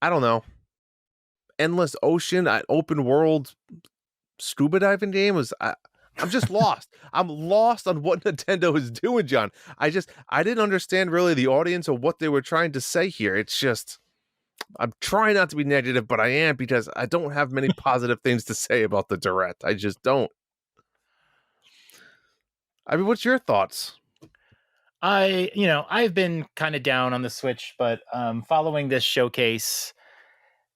don't know. Endless Ocean, open world scuba diving game was. I'm just lost. I'm lost on what Nintendo is doing, John. I didn't understand really the audience or what they were trying to say here. It's just, I'm trying not to be negative, but I am, because I don't have many positive things to say about the Direct. I just don't. What's your thoughts? I've been kind of down on the Switch, but following this showcase,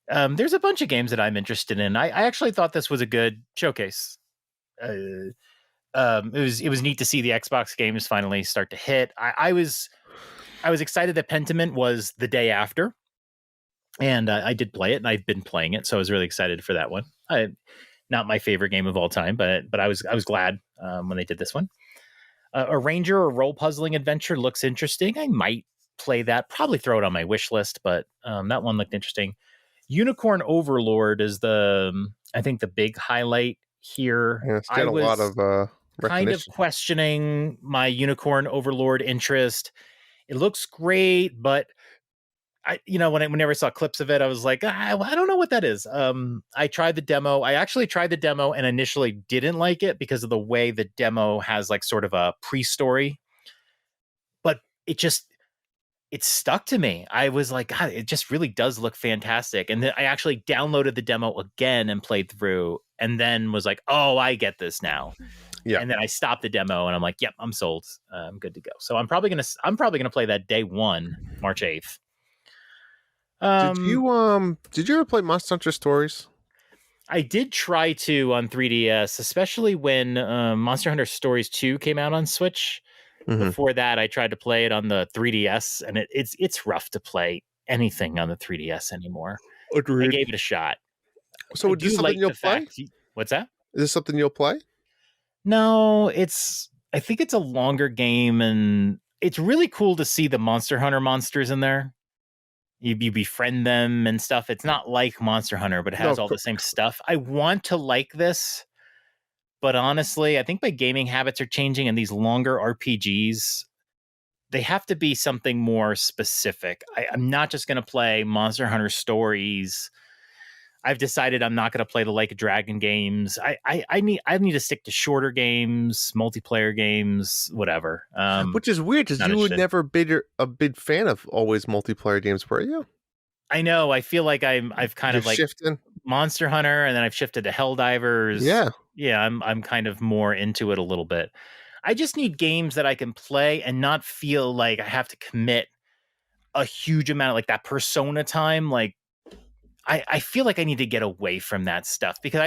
there's a bunch of games that I'm interested in. I actually thought this was a good showcase. It was neat to see the Xbox games finally start to hit. I was excited that Pentiment was the day after, and I did play it, and I've been playing it, so I was really excited for that one. Not my favorite game of all time, but I was glad when they did this one. A Ranger or role puzzling adventure looks interesting. I might play that. Probably throw it on my wish list, but that one looked interesting. Unicorn Overlord is I think the big highlight here. Yeah, it's got a lot of kind of questioning my Unicorn Overlord interest. It looks great, but whenever I saw clips of it, I was like, I don't know what that is. I tried the demo. I actually tried the demo and initially didn't like it because of the way the demo has like sort of a pre-story, but it stuck to me. I was like, God, it just really does look fantastic. And then I actually downloaded the demo again and played through, and then was like, oh, I get this now. Yeah. And then I stopped the demo and I'm like, yep, I'm sold. I'm good to go. So I'm probably gonna play that day one, March 8th. Did you ever play Monster Hunter Stories? I did try to on 3DS, especially when Monster Hunter Stories 2 came out on Switch. Before that, I tried to play it on the 3DS, and it's rough to play anything on the 3DS anymore. Agreed. I gave it a shot. So I is this do something like you'll the play? fact. What's that? Is this something you'll play? No, I think it's a longer game, and it's really cool to see the Monster Hunter monsters in there. You befriend them and stuff. It's not like Monster Hunter, but it No, has all the same stuff. I want to like this, but honestly, I think my gaming habits are changing, and these longer RPGs, they have to be something more specific. I'm not just going to play Monster Hunter stories. I've decided I'm not going to play the Like a Dragon games. I need to stick to shorter games, multiplayer games, whatever. which is weird because Not you were interested. never a big fan of always multiplayer games, were you? I know. I feel like I've kind You're of like shifting. Monster Hunter, and then I've shifted to Helldivers. Yeah, Yeah, I'm kind of more into it a little bit. I just need games that I can play and not feel like I have to commit a huge amount of like that Persona time. Like I feel like I need to get away from that stuff because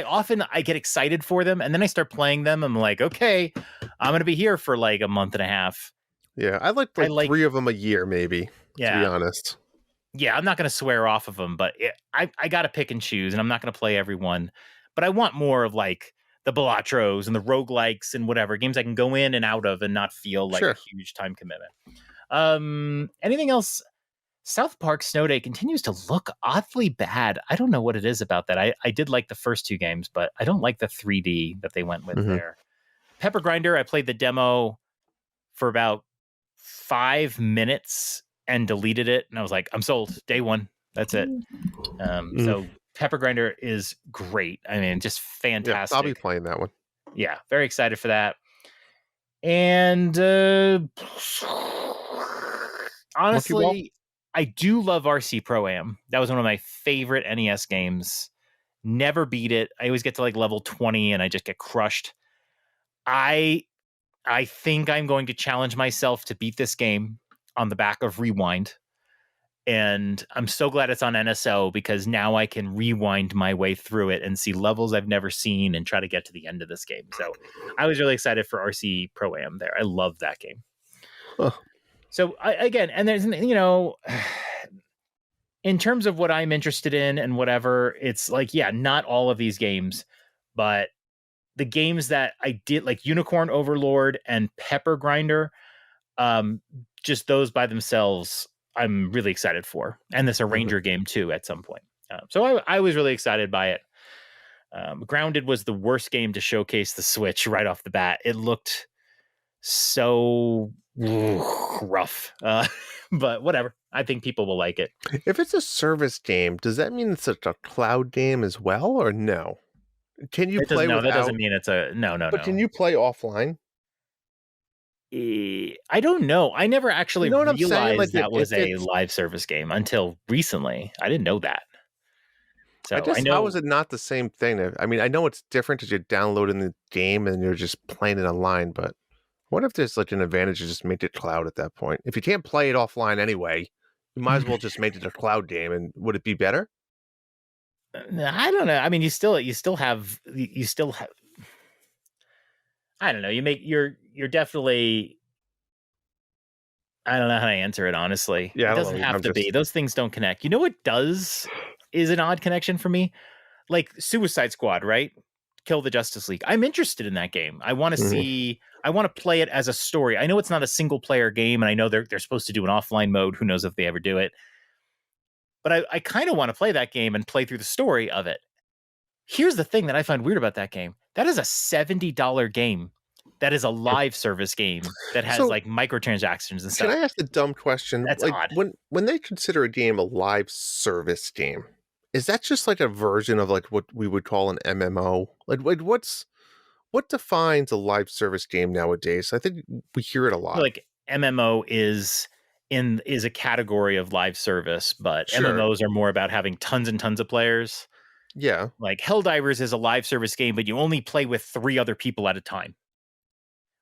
I get excited for them and then I start playing them. I'm like, okay, I'm gonna be here for like a month and a half. yeah. I like I like like, 3 of them a year, maybe. To be yeah, honest. yeah. I'm not gonna swear off of them, but I gotta pick and choose, and I'm not gonna play every one. But I want more of like the Balatros and the roguelikes and whatever games I can go in and out of and not feel like a Sure. huge time commitment. Anything else? South Park Snow Day continues to look oddly bad. I don't know what it is about that. I did like the first 2 games, but I don't like the 3D that they went with Hmm. there. Pepper Grinder, I played the demo for about 5 minutes and deleted it, and I was like, I'm sold. Day 1. That's it. So Pepper Grinder is great. I mean, just Yeah, I'll be fantastic. playing that one. Yeah, very excited for that. And Monkey Ball. honestly, I do love RC Pro Am. That was one of my favorite NES games. Never beat it. I always get to like level 20 and I just get crushed. I I think I'm going to challenge myself to beat this game on the back of Rewind. And I'm so glad it's on NSO because now I can rewind my way through it and see levels I've never seen and try to get to the end of this game. So I was really excited for RC Pro Am there. I love that game. Huh. So again, and there's, in terms of what I'm interested in and whatever, it's like, yeah, not all of these games, but the games that I did, like Unicorn Overlord and Pepper Grinder, just those by themselves, I'm really excited for. And this Arranger game too at some point. So I was really excited by it. Grounded was the worst game to showcase the Switch right off the bat. It looked so rough, but whatever. I think people will like it. If it's a service game, does that mean it's a cloud game as well, or no? Can you It doesn't. play No, that doesn't without? mean it's a no, no, But can no. you play offline? I don't know. I never actually You know what I'm saying? Like realized that if was a it's, live service game until recently. I didn't know that. I So I just how is know. it not the same thing? I mean, I know it's different as you're downloading the game and you're just playing it online, but what if there's like an advantage to just make it cloud at that point? If you can't play it offline anyway, you might as well just make it a cloud game, and would it be better? I don't know. I mean, you still have. I don't know. You're definitely. I don't know how to answer it honestly. Yeah, It I don't doesn't know. have I'm to be. just Those things don't connect. You know what does is an odd connection for me? Like Suicide Squad, right? Kill the Justice League. I'm interested in that game. I want to Mhm. see. I want to play it as a story. I know it's not a single player game, and I know they're supposed to do an offline mode. Who knows if they ever do it? But I kind of want to play that game and play through the story of it. Here's the thing that I find weird about that game. That is a $70 game. That is a live service game that has So like microtransactions and can I stuff. ask a dumb question? That's Like odd. when they consider a game a live service game, is that just like a version of like what we would call an MMO? Like what defines a live service game nowadays? I think we hear it a I feel lot. like MMO is a category of live service, but Sure. MMOs are more about having tons and tons of players. Yeah. Like Helldivers is a live service game, but you only play with 3 other people at a time.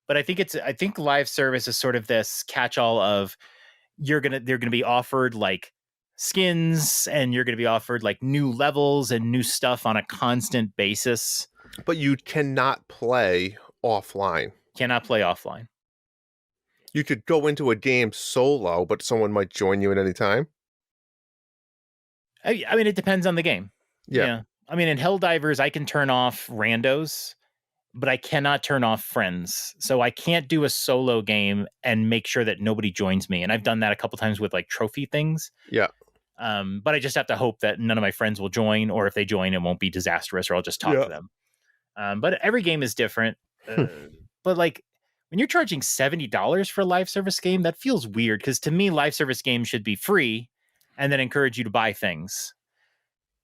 But I think live service is sort of this catch-all of they're gonna be offered like skins and you're gonna be offered like new levels and new stuff on a constant basis. But you cannot play offline. Cannot play offline. You could go into a game solo, but someone might join you at any time. I mean, it depends on the game. Yeah. Yeah. I mean, in Helldivers, I can turn off randos, but I cannot turn off friends. So I can't do a solo game and make sure that nobody joins me. And I've done that a couple times with like trophy things. Yeah. But I just have to hope that none of my friends will join, or if they join, it won't be disastrous, or I'll just talk Yeah. to them. But every game is different. But like when you're charging $70 for a live service game, that feels weird because to me, live service games should be free and then encourage you to buy things.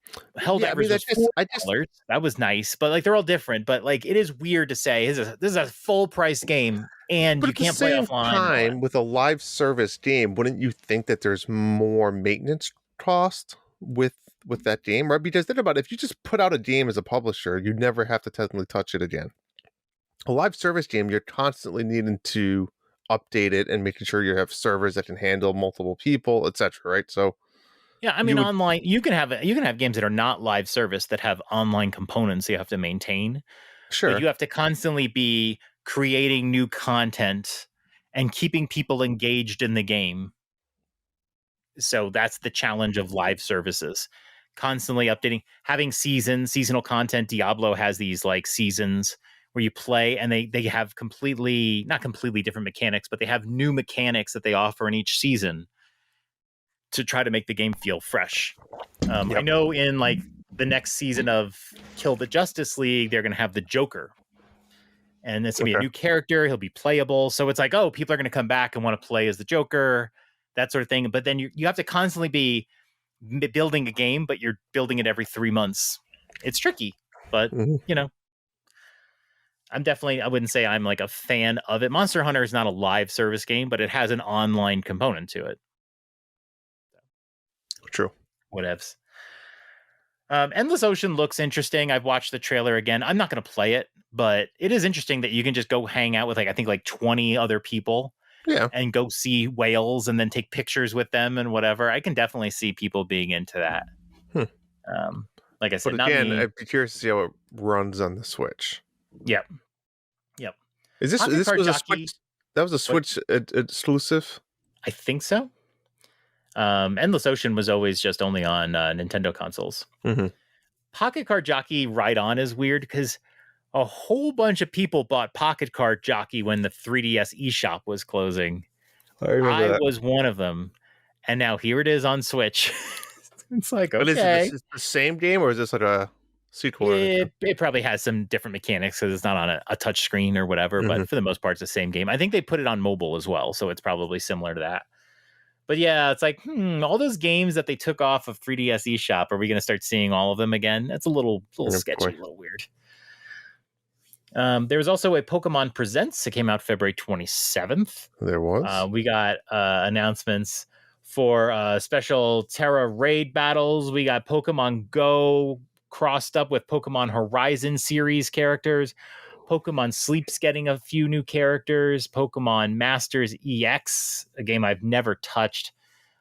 Yeah, I mean, Helldivers was $4. That was nice, but like they're all different. But like it is weird to say this is a full price game and but you at the can't play same offline and all that. time, with a live service game, wouldn't you think that there's more maintenance cost with that game, right? Because think about it, if you just put out a game as a publisher, you never have to technically touch it again. A live service game, you're constantly needing to update it and making sure you have servers that can handle multiple people, etc. Right? So Yeah, I you mean would online you can have games that are not live service that have online components you have to maintain, but sure. you have to constantly be creating new content and keeping people engaged in the game. So that's the challenge of live services. Constantly updating, having seasonal content. Diablo has these like seasons where you play and they have completely not completely different mechanics, but they have new mechanics that they offer in each season to try to make the game feel fresh. I Yep. know in like the next season of Kill the Justice League, they're going to have the Joker, and it's gonna be a Okay. new character. He'll be playable, so it's like, oh, people are going to come back and want to play as the Joker, that sort of thing. But then you have to constantly be building a game, but you're building it every 3 months. It's tricky, but Mhm. you know, I wouldn't say I'm like a fan of it. Monster Hunter is not a live service game, but it has an online component to it. True. Whatevs. Endless Ocean looks interesting. I've watched the trailer again. I'm not going to play it, but it is interesting that you can just go hang out with like I think like 20 other people Yeah. and go see whales and then take pictures with them and whatever. I can definitely see people being into that. Hmm. Like I But said, not again, me. I'd be curious to see how it runs on the Switch. Yep. Yep. Pocket This Card was a Switch? Jockey. That was a What? Switch exclusive. I think so. Endless Ocean was always just only on Nintendo consoles. Mm-hmm. Pocket Card Jockey Right On is weird because a whole bunch of people bought Pocket Card Jockey when the 3DS eShop was closing. I remember I that. was one of them, and now here it is on Switch. It's like, But is okay, the same game or is this like a sequel or anything? it probably has some different mechanics because it's not on a touch screen or whatever, Mhm. but for the most part, it's the same game. I think they put it on mobile as well, so it's probably similar to that. But yeah, it's like, all those games that they took off of 3DS eShop, are we going to start seeing all of them again? That's a little Yeah, sketchy, boy. a little weird. There was also a Pokemon Presents that came out February 27th. There was. We got announcements for special Terra raid battles. We got Pokemon Go crossed up with Pokemon Horizon series characters. Pokemon Sleep's getting a few new characters. Pokemon Masters EX, a game I've never touched.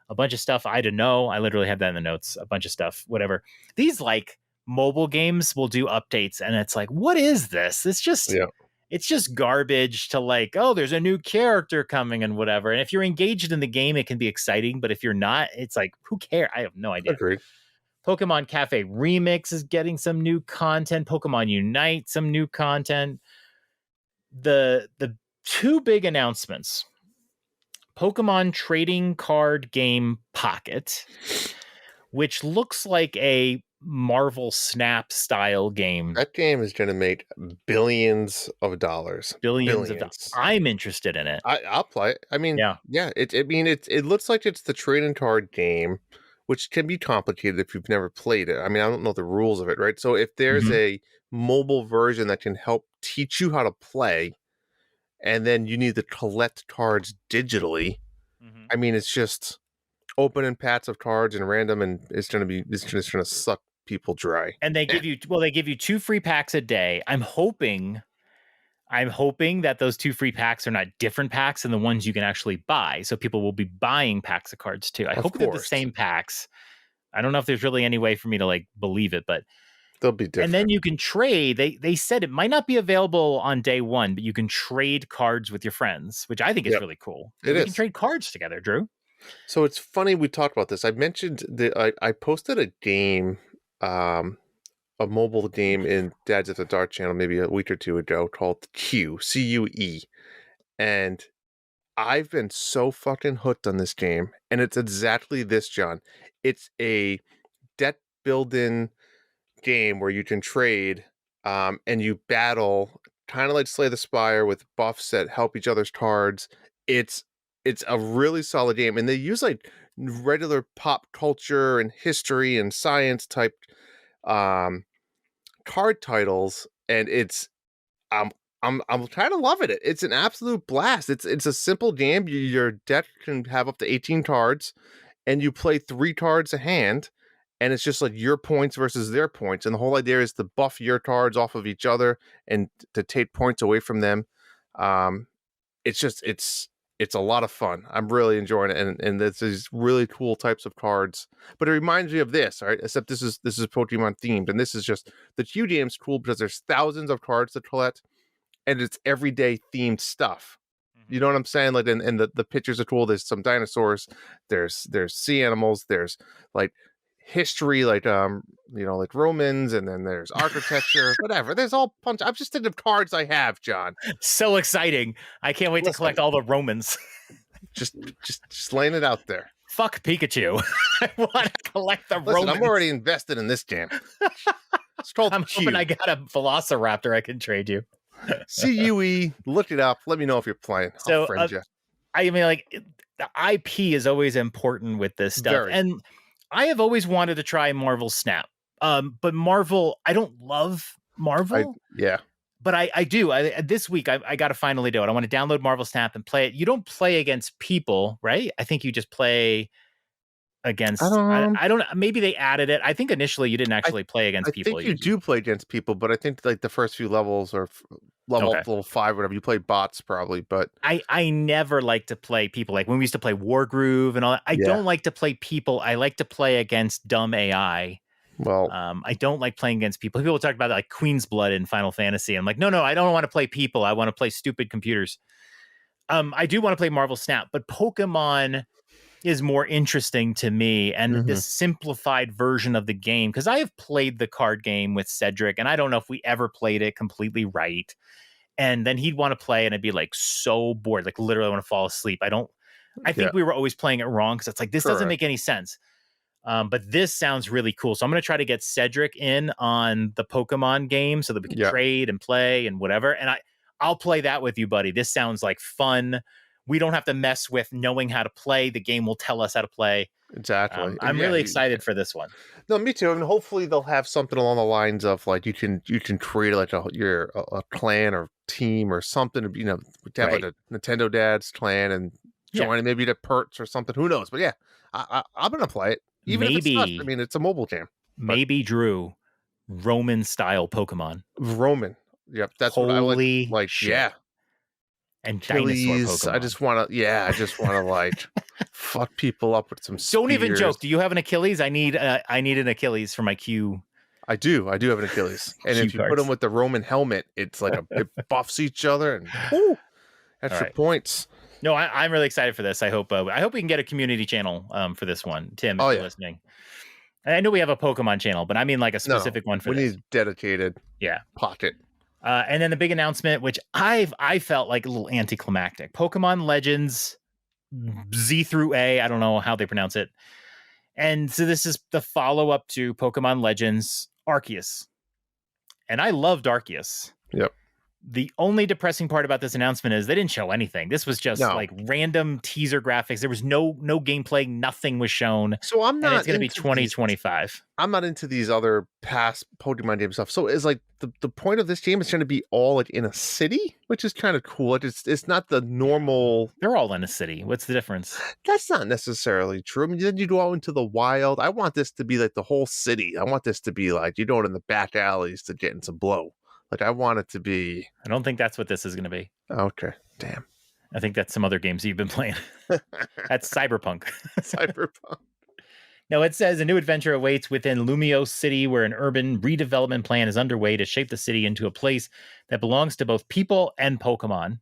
A bunch of stuff I don't know. I literally have that in the notes. A bunch of stuff, whatever. These like mobile games will do updates, and it's like, what is this? Yeah. It's just garbage to like, oh, there's a new character coming and whatever. And if you're engaged in the game, it can be exciting. But if you're not, it's like, who cares? I have no idea. Agreed. Pokemon Cafe Remix is getting some new content. Pokemon Unite, some new content. The two big announcements. Pokemon Trading Card Game Pocket, which looks like a Marvel Snap style game. That game is going to make billions of dollars. Billions of dollars. I'm interested in it. I'll play it. I mean, yeah. It looks like it's the trading card game, which can be complicated if you've never played it. I mean, I don't know the rules of it, right? So if there's a mobile version that can help teach you how to play, and then you need to collect cards digitally, I mean, it's just opening packs of cards and random, and it's just gonna suck people dry. And they give you 2 free packs a day. I'm hoping that those 2 free packs are not different packs than the ones you can actually buy. So people will be buying packs of cards too. I hope they're the same packs. I don't know if there's really any way for me to like believe it, but they'll be different. And then you can trade. They said it might not be available on day one, but you can trade cards with your friends, which I think is really cool. You can trade cards together, Drew. So it's funny we talked about this. I mentioned that I posted a game a mobile game in Dads at the Dart channel maybe a week or two ago called CUE, and I've been so fucking hooked on this game, and it's exactly this, John. It's a deck building game where you can trade, and you battle, kind of like Slay the Spire with buffs that help each other's cards. It's it's a really solid game, and they use like regular pop culture and history and science type um card titles, and I'm I'm kind of loving it. It's an absolute blast. It's a simple game. Your deck can have up to 18 cards, and you play 3 cards a hand, and it's just like your points versus their points. And the whole idea is to buff your cards off of each other and to take points away from them. Um, it's just it's a lot of fun. I'm really enjoying it, and there's these really cool types of cards. But it reminds me of this, all right? Except this is Pokemon themed, and this is just the Q game's cool because there's thousands of cards to collect, and it's everyday themed stuff. You know what I'm saying? Like, and the pictures are cool. There's some dinosaurs. There's sea animals. There's like history, like like Romans, and then there's architecture, whatever. There's all punch. I'm just thinking of cards I have, John. So exciting! I can't wait to collect all the Romans. just laying it out there. Fuck Pikachu. I want to collect the Listen, Romans. I'm already invested in this game. It's called I'm Q. hoping I got a Velociraptor I can trade you. CUE, look it up. Let me know if you're playing. I'll friend you. I mean, like, the IP is always important with this stuff. Very. And I have always wanted to try Marvel Snap. But Marvel, I don't love Marvel. Yeah. But I do. This week, I got to finally do it. I want to download Marvel Snap and play it. You don't play against people, right? I think you just play against. I don't know. Maybe they added it. I think initially you didn't actually play against people. I think you do play against people, but I think like the first few levels or level 5, whatever, you play bots probably. But I never like to play people. Like when we used to play Wargroove and all that. I don't like to play people. I like to play against dumb AI. Well, I don't like playing against people. People talk about like Queen's Blood in Final Fantasy. I'm like, no, I don't want to play people. I want to play stupid computers. I do want to play Marvel Snap, but Pokemon is more interesting to me, and this simplified version of the game, because I have played the card game with Cedric, and I don't know if we ever played it completely right. And then he'd want to play, and I'd be like so bored, like literally want to fall asleep. I think we were always playing it wrong, because it's like this doesn't make any sense. But this sounds really cool. So I'm going to try to get Cedric in on the Pokemon game so that we can trade and play and whatever. And I'll play that with you, buddy. This sounds like fun. We don't have to mess with knowing how to play. The game will tell us how to play. Exactly. I'm really excited for this one. No, me too. I mean, hopefully they'll have something along the lines of like you can create like a clan or team or something. To have like a Nintendo Dad's clan and join maybe the Perts or something. Who knows? But yeah, I'm gonna play it. Even if it's not, I mean, it's a mobile game. Maybe Drew, Roman style Pokemon. Roman. Yep, that's what I like. Shit. Yeah. And dinosaur Pokemon. I just want to like fuck people up with some spears. Don't even joke. Do you have an Achilles? I need an Achilles for my Q. I do have an Achilles. And if you put them with the Roman helmet, it's like it buffs each other and extra points. No, I'm really excited for this. I hope we can get a community channel for this one. Tim, if you're listening. I know we have a Pokemon channel, but I mean like a specific one for this. We need dedicated pocket. And then the big announcement, which I felt like a little anticlimactic. Pokemon Legends Z through A. I don't know how they pronounce it. And so this is the follow-up to Pokemon Legends Arceus. And I loved Arceus. Yep. The only depressing part about this announcement is they didn't show anything. This was just like random teaser graphics. There was no gameplay. Nothing was shown. So I'm not. And it's going to be 2025. I'm not into these other past Pokemon game stuff. So is like the point of this game is going to be all like in a city, which is kind of cool. It's not the normal. They're all in a city. What's the difference? That's not necessarily true. I mean, then you go out into the wild. I want this to be like the whole city. I want this to be like you go in the back alleys to get into blow. Like I want it to be. I don't think that's what this is going to be. Okay, damn. I think that's some other games you've been playing. That's Cyberpunk. Cyberpunk. No, it says a new adventure awaits within Lumiose City, where an urban redevelopment plan is underway to shape the city into a place that belongs to both people and Pokemon.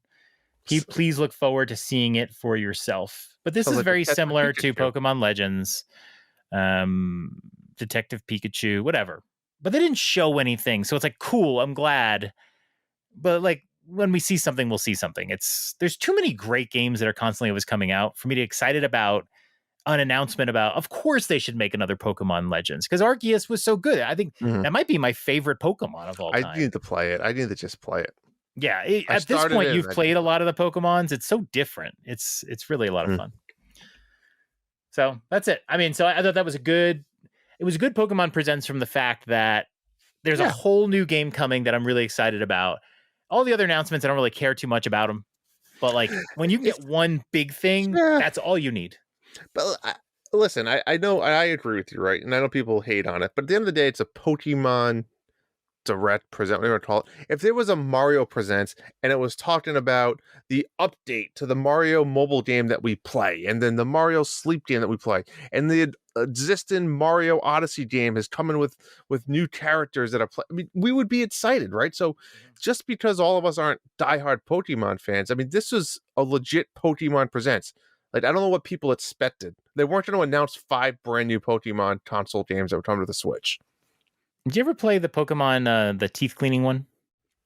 Please look forward to seeing it for yourself. But this is like very similar to Pokemon Legends, Detective Pikachu, whatever. but they didn't show anything. So it's like, cool, I'm glad. But like when we see something, we'll see something. There's too many great games that are constantly always coming out for me to get excited about an announcement about, of course they should make another Pokemon Legends, because Arceus was so good. I think that might be my favorite Pokemon of all time. I need to play it. I need to just play it. Yeah, at this point, you've played a lot of the Pokemons. It's so different. It's really a lot of fun. So that's it. I mean, so I thought that was it was a good Pokemon Presents from the fact that there's a whole new game coming that I'm really excited about. All the other announcements, I don't really care too much about them. But like when you get one big thing, that's all you need. But listen, I know I agree with you, right? And I know people hate on it, but at the end of the day, it's a Pokemon Direct present, whatever you call it. If there was a Mario Presents and it was talking about the update to the Mario mobile game that we play, and then the Mario Sleep game that we play, and the existing Mario Odyssey game is coming with new characters that are I mean, we would be excited, right? So just because all of us aren't diehard Pokemon fans, I mean, this was a legit Pokemon Presents. Like, I don't know what people expected. They weren't going to announce 5 brand new Pokemon console games that would come to the Switch. Did you ever play the Pokemon, the teeth cleaning one?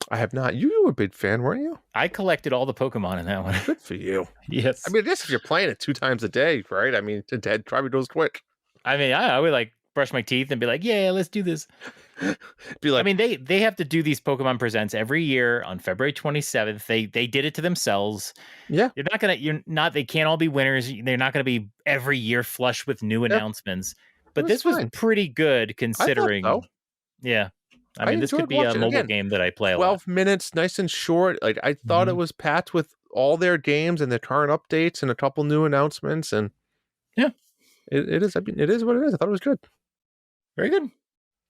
I have not. You were a big fan, weren't you? I collected all the Pokemon in that one. Good for you. Yes. I mean, I guess if you're playing it 2 times a day, right? I mean, the dead probably goes quick. I mean, I would like brush my teeth and be like, yeah, let's do this. Be like, I mean, they have to do these Pokemon Presents every year on February 27th. They did it to themselves. Yeah. They can't all be winners. They're not going to be every year flush with new announcements. But this was pretty good considering. I thought so. Yeah. I mean, this could be a mobile game that I play a lot. 12 minutes, nice and short. Like, I thought it was packed with all their games and their current updates and a couple new announcements. And yeah, it is. I mean, it is what it is. I thought it was good. Very good.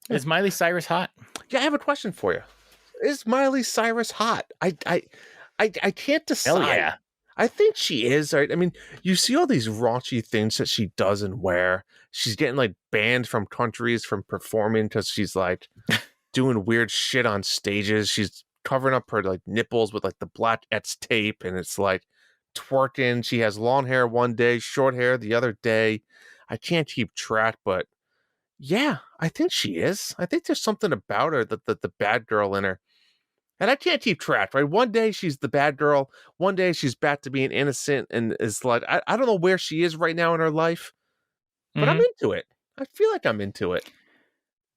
Yeah. Is Miley Cyrus hot? Yeah, I have a question for you. Is Miley Cyrus hot? I can't decide. Hell yeah. I think she is, right? I mean, you see all these raunchy things that she does and wear. She's getting like banned from countries from performing because she's like doing weird shit on stages. She's covering up her like nipples with like the black Etz tape, and it's like twerking. She has long hair one day, short hair the other day. I can't keep track, but yeah, I think she is. I think there's something about her that the bad girl in her. And I can't keep track, right? One day she's the bad girl. One day she's back to being innocent and is like, I don't know where she is right now in her life, but I'm into it. I feel like I'm into it.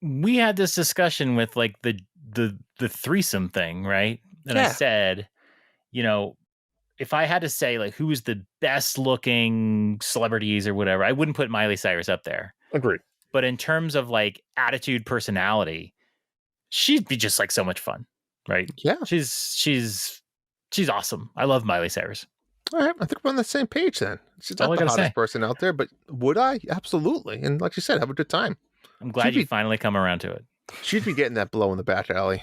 We had this discussion with like the threesome thing, right? And I said, you know, if I had to say like who's the best looking celebrities or whatever, I wouldn't put Miley Cyrus up there. Agreed. But in terms of like attitude, personality, she'd be just like so much fun. Right. Yeah. She's awesome. I love Miley Cyrus. All right. I think we're on the same page then. She's not the hottest person out there, but would I? Absolutely. And like you said, have a good time. I'm glad you finally come around to it. She'd be getting that blow in the back alley.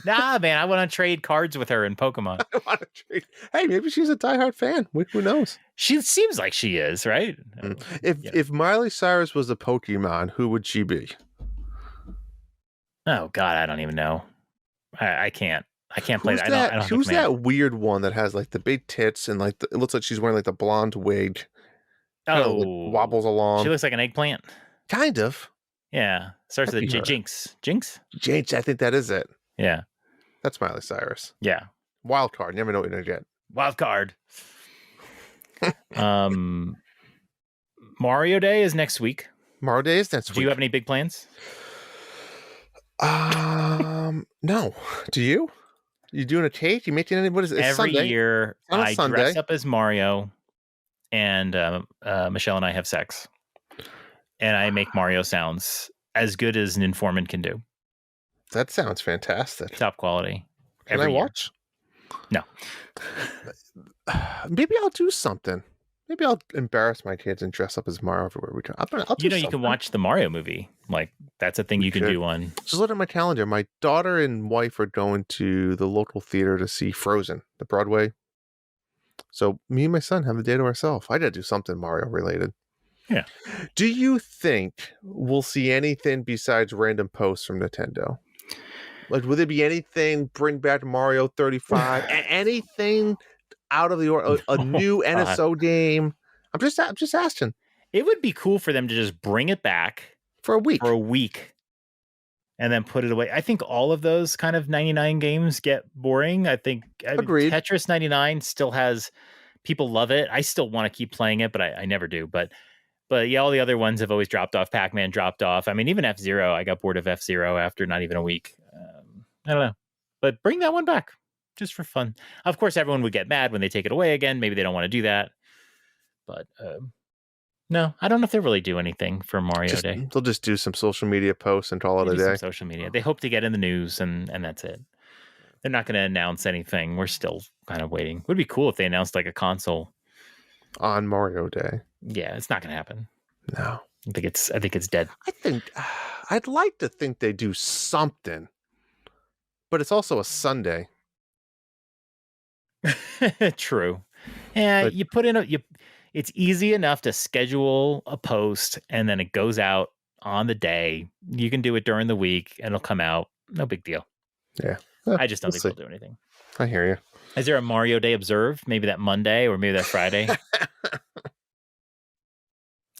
Nah, man. I want to trade cards with her in Pokemon. I want to trade. Hey, maybe she's a diehard fan. Who knows? She seems like she is, right? If Miley Cyrus was a Pokemon, who would she be? Oh God, I don't even know. I can't play that. I don't who's that weird one that has like the big tits and like it looks like she's wearing like the blonde wig? Oh, like, wobbles along. She looks like an eggplant. Kind of. Yeah. Starts with a Jinx. Jinx. Jinx. I think that is it. Yeah. That's Miley Cyrus. Yeah. Wild card. You never know what you're gonna get. Wild card. Mario Day is next week. Mario Day is next week. Do you have any big plans? No. Do you? You doing a cake? You making any? What is it? Every Sunday? year I Sunday. dress up as Mario, and Michelle and I have sex, and I make Mario sounds as good as an informant can do. That sounds fantastic. Top quality. Can I watch? No. Maybe I'll do something. Maybe I'll embarrass my kids and dress up as Mario everywhere we go. You can watch the Mario movie. Like, that's a thing you can do on. Just look at my calendar. My daughter and wife are going to the local theater to see Frozen, the Broadway. So me and my son have the day to ourselves. I got to do something Mario related. Yeah. Do you think we'll see anything besides random posts from Nintendo? Like, will there be anything? Bring back Mario 35? Anything out of the a new NSO game? I'm just asking. It would be cool for them to just bring it back For a week. And then put it away. I think all of those kind of 99 games get boring. I mean, Tetris 99 still has, people love it. I still want to keep playing it, but I never do. But yeah, all the other ones have always dropped off. Pac-Man dropped off. I mean, even F-Zero, I got bored of F-Zero after not even a week. I don't know. But bring that one back just for fun. Of course, everyone would get mad when they take it away again. Maybe they don't want to do that. But no, I don't know if they really do anything for Mario Day. They'll just do some social media posts and call it a day. Some social media. They hope to get in the news, and that's it. They're not going to announce anything. We're still kind of waiting. Would be cool if they announced like a console on Mario Day. Yeah, it's not going to happen. No, I think it's dead. I'd like to think they do something, but it's also a Sunday. True. Yeah, you put in it's easy enough to schedule a post and then it goes out on the day. You can do it during the week and it'll come out. No big deal. Yeah. I just don't think they'll do anything. I hear you. Is there a Mario Day observed? Maybe that Monday or maybe that Friday?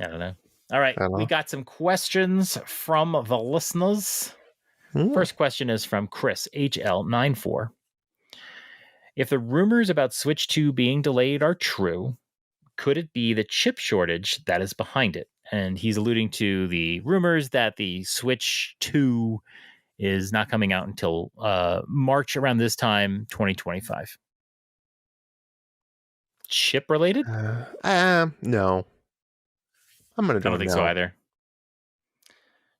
I don't know. All right. We got some questions from the listeners. First question is from Chris, HL94. If the rumors about Switch 2 being delayed are true, could it be the chip shortage that is behind it? And he's alluding to the rumors that the Switch 2 is not coming out until March around this time, 2025. Chip related? No. I don't think so either.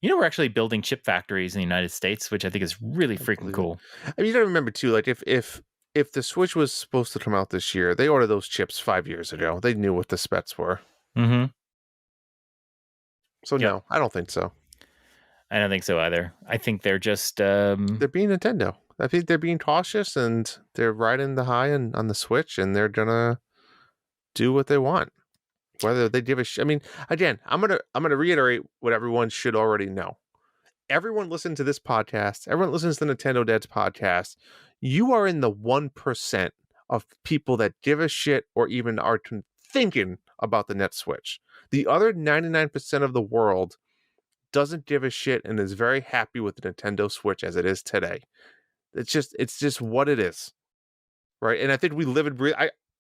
You know, we're actually building chip factories in the United States, which I think is really freaking cool. I mean, you gotta remember too, like if the Switch was supposed to come out this year, they ordered those chips 5 years ago. They knew what the specs were. Mm-hmm. So no, I don't think so. I don't think so either. I think they're just they're being Nintendo. I think they're being cautious and they're riding the high on the Switch, and they're gonna do what they want. Whether they give a I mean, again, I'm gonna reiterate what everyone should already know. Everyone listens to this podcast. Everyone listens to Nintendo Dad's podcast. You are in the 1% of people that give a shit or even are thinking about the Net Switch. The other 99% of the world doesn't give a shit and is very happy with the Nintendo Switch as it is today. It's just what it is, right? And I think we live and breathe.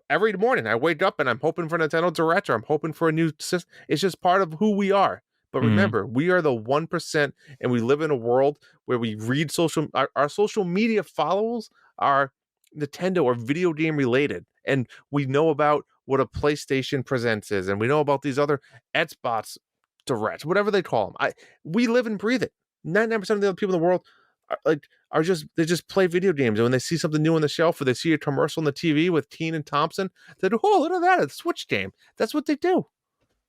Every morning I wake up and I'm hoping for Nintendo Direct, or I'm hoping for a new system. It's just part of who we are. But remember, we are the 1%, and we live in a world where we read our social media follows are Nintendo or video game related. And we know about what a PlayStation Presents is, and we know about these other Xbox Directs, whatever they call them. We live and breathe it. 99% of the other people in the world they just play video games, and when they see something new on the shelf or they see a commercial on the TV with Keen and Thompson, they go, "Oh, look at that, it's a Switch game." That's what they do.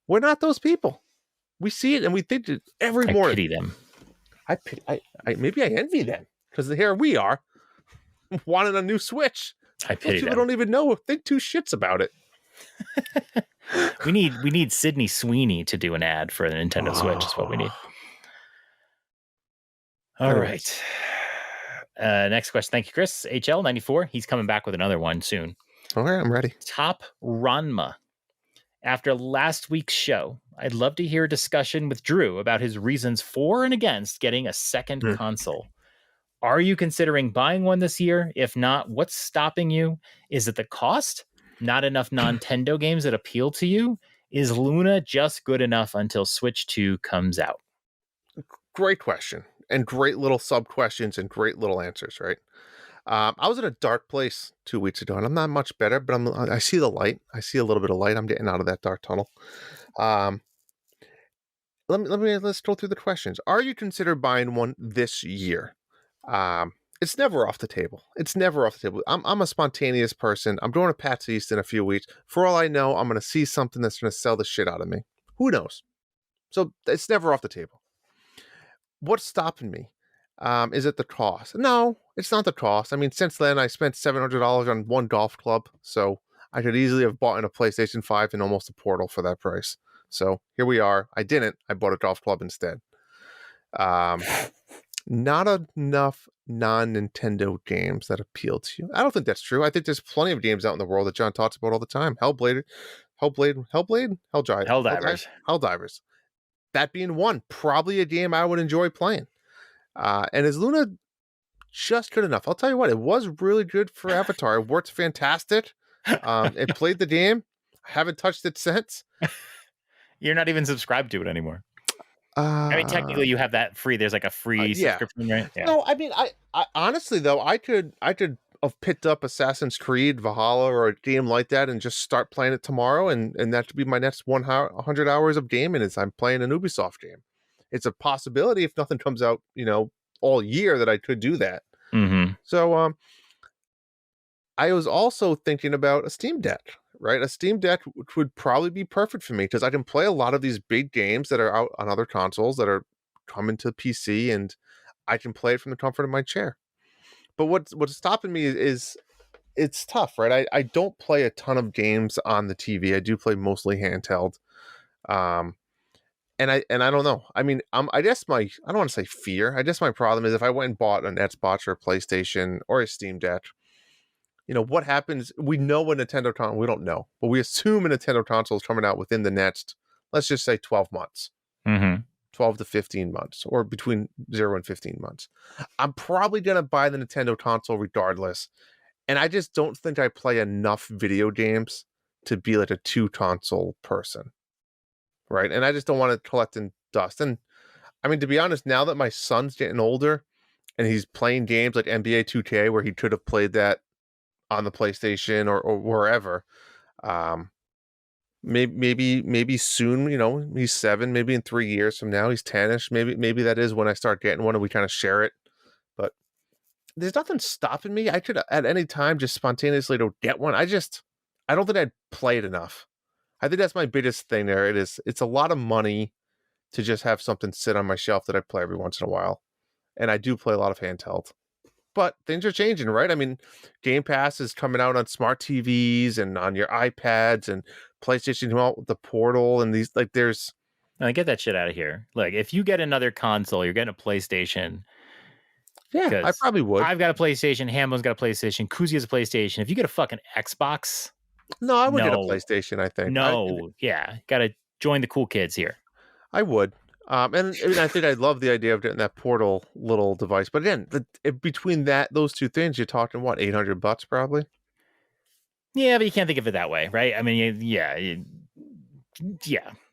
We're not those people. We see it and we think it every morning. I pity them. Maybe I envy them, because here we are wanting a new Switch. I pity them. People don't even know, think two shits about it. we need Sydney Sweeney to do an ad for the Nintendo Switch. Is what we need. All right. Next question. Thank you, Chris. HL94. He's coming back with another one soon. Okay, I'm ready. Top Ranma. After last week's show, I'd love to hear a discussion with Drew about his reasons for and against getting a second console. Are you considering buying one this year? If not, what's stopping you? Is it the cost? Not enough Nintendo games that appeal to you? Is Luna just good enough until Switch 2 comes out? Great question. And great little sub questions and great little answers, right? I was in a dark place 2 weeks ago, and I'm not much better, but I see the light. I see a little bit of light. I'm getting out of that dark tunnel. Let's go through the questions. Are you considering buying one this year? It's never off the table. It's never off the table. I'm a spontaneous person. I'm going to PAX East in a few weeks. For all I know, I'm going to see something that's going to sell the shit out of me. Who knows? So it's never off the table. What's stopping me? Is it the cost? No, it's not the cost. I mean, since then, I spent $700 on one golf club, so I could easily have bought in a PlayStation 5 and almost a Portal for that price. So here we are. I didn't. I bought a golf club instead. Not enough non-Nintendo games that appeal to you. I don't think that's true. I think there's plenty of games out in the world that John talks about all the time. Helldivers. that being one, probably a game I would enjoy playing. And is Luna just good enough? I'll tell you what, it was really good for Avatar. It worked fantastic. It played the game. I haven't touched it since. You're not even subscribed to it anymore. I mean, technically, you have that free. There's like a free Yeah. subscription, right? Yeah. No, I mean, I honestly though, I could have picked up Assassin's Creed Valhalla or a game like that and just start playing it tomorrow, and that could be my next 100 hours of gaming as I'm playing an Ubisoft game. It's a possibility if nothing comes out, all year, that I could do that. Mm-hmm. So, I was also thinking about a Steam Deck, right? A Steam Deck would probably be perfect for me because I can play a lot of these big games that are out on other consoles that are coming to PC, and I can play it from the comfort of my chair. But what's stopping me is it's tough, right? I don't play a ton of games on the TV. I do play mostly handheld. Um, and I don't know. I mean, I guess I don't want to say fear. I guess my problem is if I went and bought an Xbox or a PlayStation or a Steam Deck, what happens? We know a Nintendo console. We don't know, but we assume a Nintendo console is coming out within the next, let's just say 12 months. Mm-hmm. 12 to 15 months, or between 0 and 15 months. I'm probably going to buy the Nintendo console regardless. And I just don't think I play enough video games to be like a 2 console person. Right. And I just don't want to collect in dust. And I mean, to be honest, now that my son's getting older and he's playing games like NBA 2K, where he could have played that on the PlayStation or wherever, maybe soon, he's 7, maybe in 3 years from now, he's 10ish. Maybe that is when I start getting one and we kind of share it. But there's nothing stopping me. I could at any time just spontaneously go get one. I don't think I'd play it enough. I think that's my biggest thing there. It's a lot of money to just have something sit on my shelf that I play every once in a while. And I do play a lot of handheld. But things are changing, right? I mean, Game Pass is coming out on smart TVs and on your iPads, and PlayStation came out with the Portal, and these, like, there's... Now, get that shit out of here. Look, if you get another console, you're getting a PlayStation. Yeah, I probably would. I've got a PlayStation. Hambo's got a PlayStation. Kuzi has a PlayStation. If you get a fucking Xbox... No, I would get a PlayStation, I think. Yeah. Got to join the cool kids here. I would. And I think I love the idea of getting that Portal little device. But again, between those two things, you're talking, what, $800 probably? Yeah, but you can't think of it that way, right? I mean, yeah.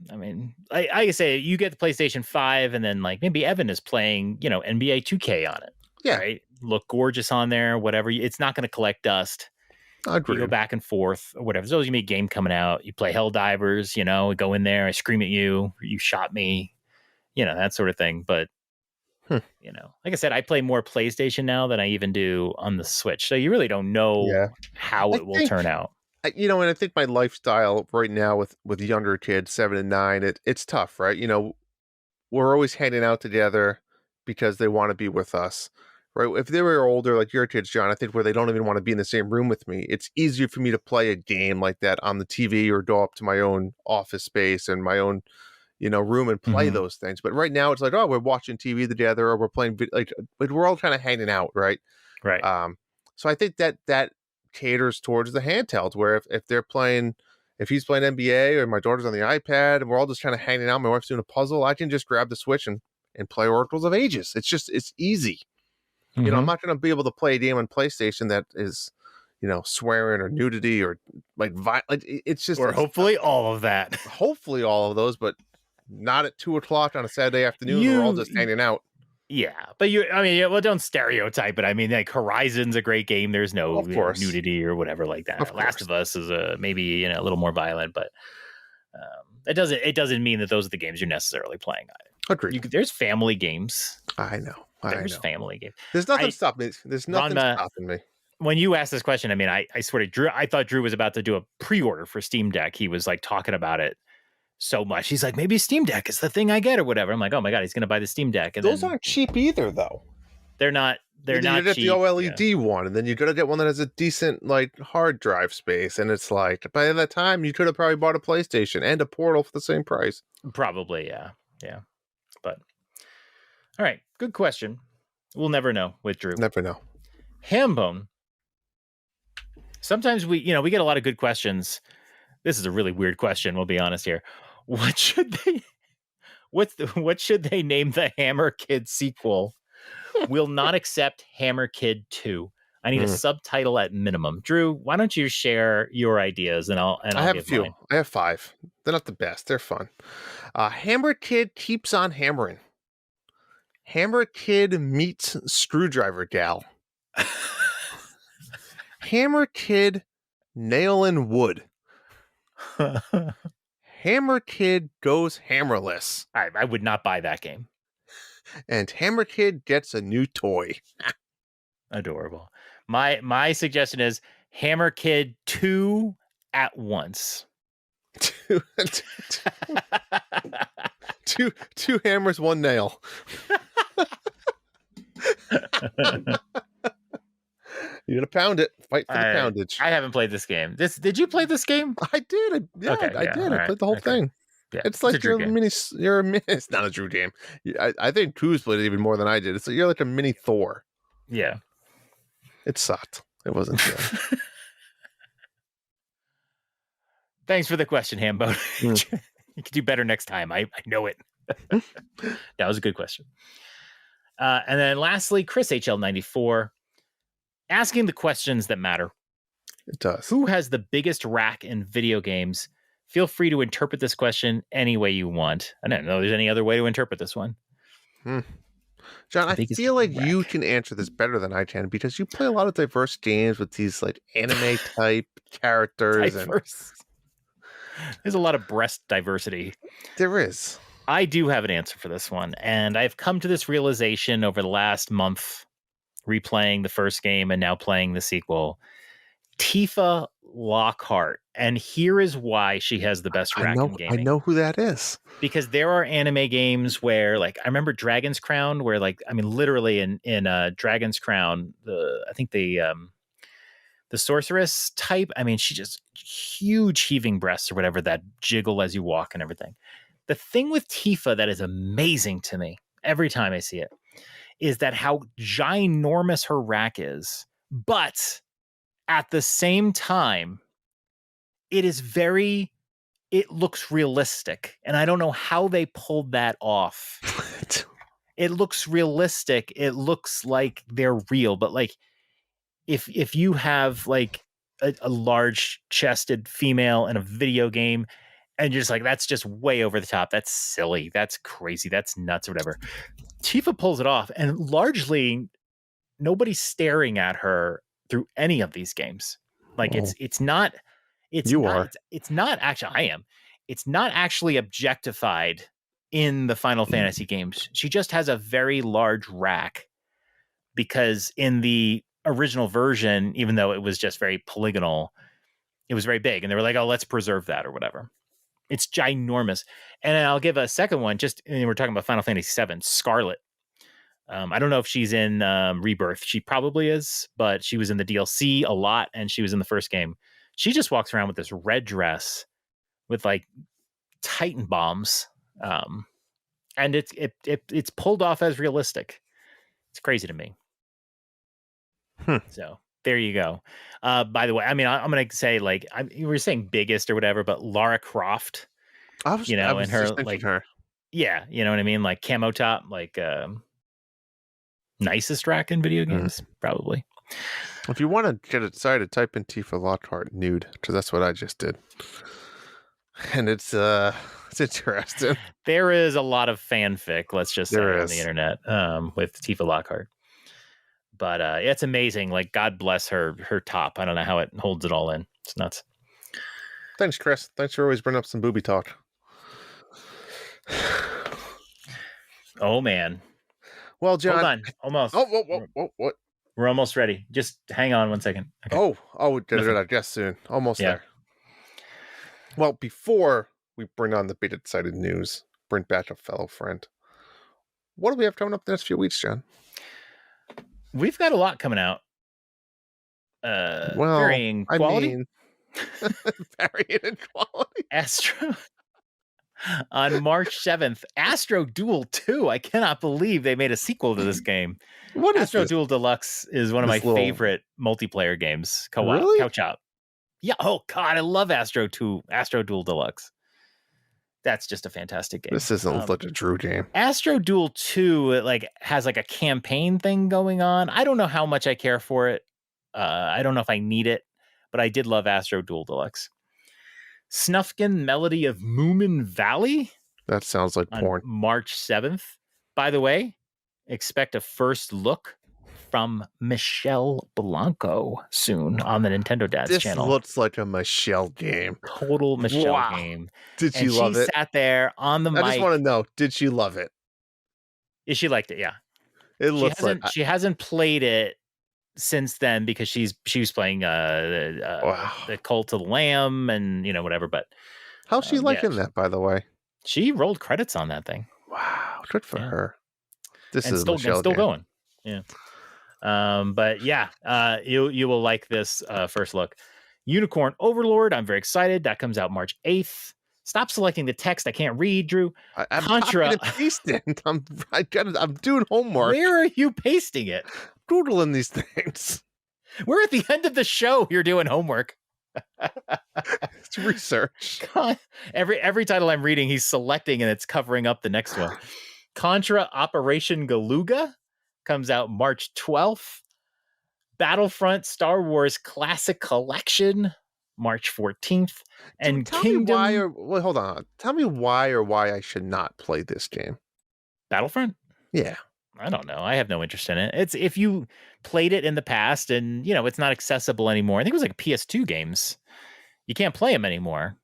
I mean, I say you get the PlayStation 5, and then like maybe Evan is playing, NBA 2K on it. Yeah. Right? Look gorgeous on there, whatever. It's not going to collect dust. I agree. You go back and forth or whatever. So you make a game coming out, you play Helldivers, go in there, I scream at you, you shot me, that sort of thing. But, like I said, I play more PlayStation now than I even do on the Switch. So you really don't know how it will turn out. And I think my lifestyle right now with younger kids, 7 and 9, it's tough, right? We're always hanging out together because they want to be with us. Right. If they were older, like your kids, John, I think where they don't even want to be in the same room with me, it's easier for me to play a game like that on the TV or go up to my own office space and my own, room and play those things. But right now it's like, oh, we're watching TV together, or we're playing, like we're all kind of hanging out. Right. Right. So I think that caters towards the handhelds, where if they're playing, if he's playing NBA or my daughter's on the iPad and we're all just kind of hanging out, my wife's doing a puzzle, I can just grab the Switch and play Oracles of Ages. It's easy. I'm not going to be able to play a game on PlayStation that is, swearing or nudity or like it's just, or hopefully all of that. Hopefully all of those, but not at 2:00 on a Saturday afternoon. We're all just hanging out. Yeah, but don't stereotype it. I mean, like Horizon's a great game. There's no nudity or whatever like that. Last of Us is maybe a little more violent, but it doesn't mean that those are the games you're necessarily playing either. Agreed. There's family games. I know. There's family games. There's nothing stopping me. There's nothing stopping me. When you asked this question, I mean, I swear to Drew, I thought Drew was about to do a pre-order for Steam Deck. He was like talking about it so much. He's like, maybe Steam Deck is the thing I get or whatever. I'm like, oh my God, he's going to buy the Steam Deck. And those aren't cheap either, though. They're not. They're not cheap. You get the OLED one, and then you got to get one that has a decent like hard drive space. And it's like, by that time, you could have probably bought a PlayStation and a Portal for the same price. Probably, yeah. But all right, good question. We'll never know with Drew. Never know. Hambone. Sometimes we get a lot of good questions. This is a really weird question. We'll be honest here. What should what should they name the Hammer Kid sequel? Will not accept Hammer Kid 2. I need a subtitle at minimum. Drew, why don't you share your ideas and I'll have give a few. mine. I have 5. They're not the best. They're fun. Hammer Kid keeps on hammering. Hammer Kid meets Screwdriver Gal. Hammer Kid nailin' wood. Hammer Kid goes hammerless. I would not buy that game. And Hammer Kid gets a new toy. Adorable. My suggestion is Hammer Kid 2 at once. two hammers, one nail. You're gonna pound it. Fight for the poundage. I haven't played this game. Did you play this game? I did. I did. Right. I played the whole thing. Yeah, it's like your mini. It's not a Drew game. I think Coos played it even more than I did. You're like a mini Thor. Yeah. It sucked. It wasn't good. Thanks for the question, Hambo. You can do better next time. I know it. That was a good question. And then lastly, Chris HL94 asking the questions that matter. It does. Who has the biggest rack in video games? Feel free to interpret this question any way you want. I don't know there's any other way to interpret this one. John, I feel like you can answer this better than I can because you play a lot of diverse games with these like anime type characters. There's a lot of breast diversity. There is. I do have an answer for this one, and I've come to this realization over the last month, replaying the first game and now playing the sequel. Tifa Lockhart, and here is why she has the best rack in gaming. I know who that is. Because there are anime games where, like, I remember Dragon's Crown, where, like, I mean, literally in Dragon's Crown, I think the sorceress type, I mean, she just huge heaving breasts or whatever that jiggle as you walk and everything. The thing with Tifa that is amazing to me every time I see it is that how ginormous her rack is, but at the same time, it looks realistic. And I don't know how they pulled that off. It looks realistic. It looks like they're real, but like if you have like a large chested female in a video game and you're just like, that's just way over the top. That's silly. That's crazy. That's nuts or whatever. Tifa pulls it off, and largely nobody's staring at her through any of these games. Like it's not actually, I am. It's not actually objectified in the Final Fantasy games. She just has a very large rack because in the original version, even though it was just very polygonal, it was very big, and they were like, oh, let's preserve that or whatever. It's ginormous. And I'll give a second one. We're talking about Final Fantasy VII, Scarlet. I don't know if she's in Rebirth. She probably is, but she was in the DLC a lot, and she was in the first game. She just walks around with this red dress with like Titan bombs, and it's pulled off as realistic. It's crazy to me. So there you go. By the way, I mean, I'm going to say like we were saying biggest or whatever, but Lara Croft, I was her. Yeah, you know what I mean? Like camo top, like nicest rack in video games, probably. If you want to get excited, type in Tifa Lockhart nude, because that's what I just did. And it's interesting. There is a lot of fanfic, let's just say, on the internet with Tifa Lockhart. But it's amazing. Like, God bless her top. I don't know how it holds it all in. It's nuts. Thanks, Chris. Thanks for always bringing up some booby talk. Oh, man. Well, John. Hold on. Almost. Oh, what? We're almost ready. Just hang on 1 second. Okay. I guess soon. Almost there. Well, before we bring on the beta-decided news, bring back a fellow friend. What do we have coming up the next few weeks, John? We've got a lot coming out. Varying quality. Varying in quality. Astro. On March 7th, Astro Duel 2. I cannot believe they made a sequel to this game. What is Astro Duel Deluxe is one of my favorite multiplayer games. Really? Couch op. Yeah. Oh God, I love Astro Duel Deluxe. That's just a fantastic game. This isn't like a Drew game. Astro Duel 2 has a campaign thing going on. I don't know how much I care for it. I don't know if I need it, but I did love Astro Duel Deluxe. Snufkin Melody of Moomin Valley. That sounds like porn. March 7th. By the way, expect a first look from Michelle Blanco soon on the Nintendo Dad's channel. This looks like a Michelle game. Total Michelle game. Did she love it? She sat there on the mic. I just want to know, did she love it? Yeah, she liked it, yeah. It looks she hasn't played it since then because she was playing the Cult of the Lamb and whatever. But how's she liking that, by the way? She rolled credits on that thing. Wow, good for her. This is still going. Yeah. But yeah, you will like this first look. Unicorn Overlord. I'm very excited. That comes out March 8th. Stop selecting the text I can't read, Drew. I'm Contra. pasting. I'm doing homework. Where are you pasting it? Doodling these things. We're at the end of the show. You're doing homework. It's research. Every title I'm reading, he's selecting and it's covering up the next one. Contra Operation Galuga comes out March 12th. Battlefront Star Wars Classic Collection, March 14th. And tell Kingdom... me hold on. Tell me why I should not play this game. Battlefront? Yeah. I don't know. I have no interest in it. It's if you played it in the past and, it's not accessible anymore. I think it was like PS2 games. You can't play them anymore.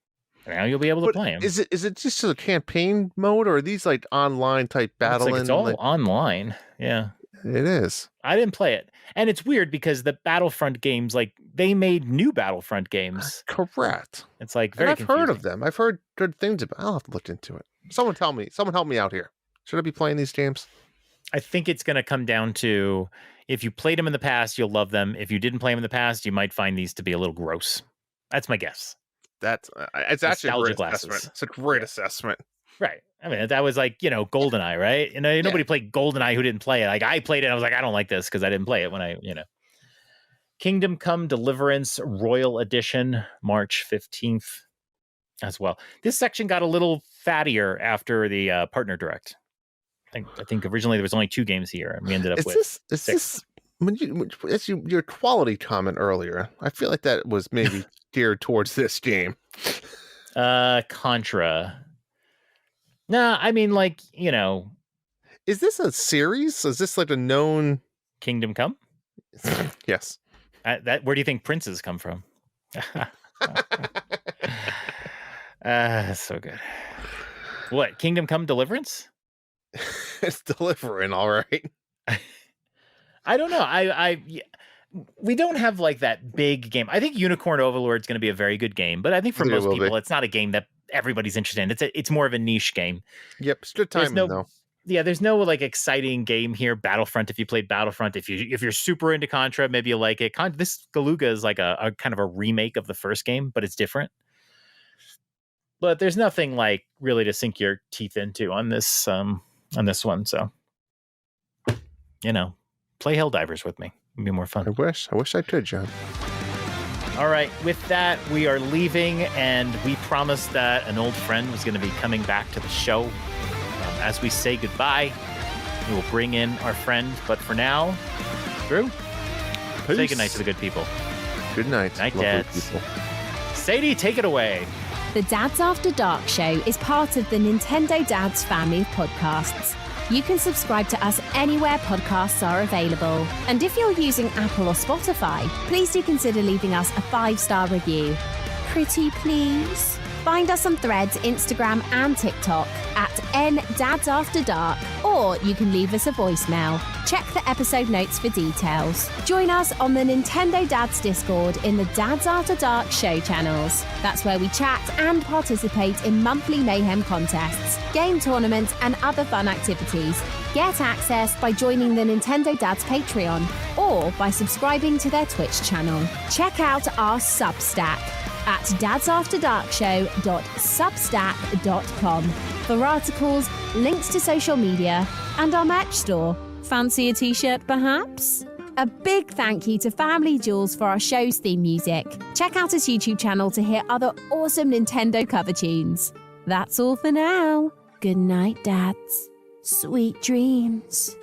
Now you'll be able to play them. Is it just a campaign mode or are these like online type battling? It's all online. Yeah. It is. I didn't play it. And it's weird because the Battlefront games, they made new Battlefront games. Correct. It's very confusing. Heard of them. I've heard good things about it. I'll have to look into it. Someone help me out here. Should I be playing these games? I think it's going to come down to if you played them in the past, you'll love them. If you didn't play them in the past, you might find these to be a little gross. That's my guess. It's actually a great assessment. It's a great assessment. Right. I mean, that was GoldenEye, right? Nobody played GoldenEye who didn't play it. I played it. And I was like, I don't like this because I didn't play it when Kingdom Come Deliverance Royal Edition, March 15th as well. This section got a little fattier after the partner direct. I think originally there was only 2 games here, and we ended up with 6. It's your quality comment earlier. I feel like that was maybe geared towards this game. Contra. No, I mean, Is this a series? Is this like a known Kingdom Come? Yes. Where do you think princes come from? So good. What? Kingdom Come Deliverance? It's delivering, all right. I don't know. We don't have that big game. I think Unicorn Overlord is going to be a very good game, but I think for most people, it's not a game that everybody's interested in. It's more of a niche game. Yep, it's good timing though. Yeah, there's no exciting game here. Battlefront, if you played Battlefront, if you're super into Contra, maybe you like it. This Galuga is like a kind of a remake of the first game, but it's different. But there's nothing really to sink your teeth into on this one. So, play Helldivers with me. It'd be more fun. I wish I could, John. All right. With that, we are leaving, and we promised that an old friend was going to be coming back to the show. As we say goodbye, we will bring in our friend. But for now, Drew, say goodnight to the good people. Good night. Night, Dads. Sadie, take it away. The Dads After Dark show is part of the Nintendo Dads family of podcasts. You can subscribe to us anywhere podcasts are available. And if you're using Apple or Spotify, please do consider leaving us a 5-star review. Pretty please? Find us on Threads, Instagram and TikTok at @NDadsAfterDark, or you can leave us a voicemail. Check the episode notes for details. Join us on the Nintendo Dads Discord in the Dads After Dark show channels. That's where we chat and participate in monthly Mayhem contests, game tournaments and other fun activities. Get access by joining the Nintendo Dads Patreon or by subscribing to their Twitch channel. Check out our Substack at dadsafterdarkshow.substack.com for articles, links to social media, and our merch store. Fancy a t-shirt, perhaps? A big thank you to Family Jewels for our show's theme music. Check out his YouTube channel to hear other awesome Nintendo cover tunes. That's all for now. Good night, dads. Sweet dreams.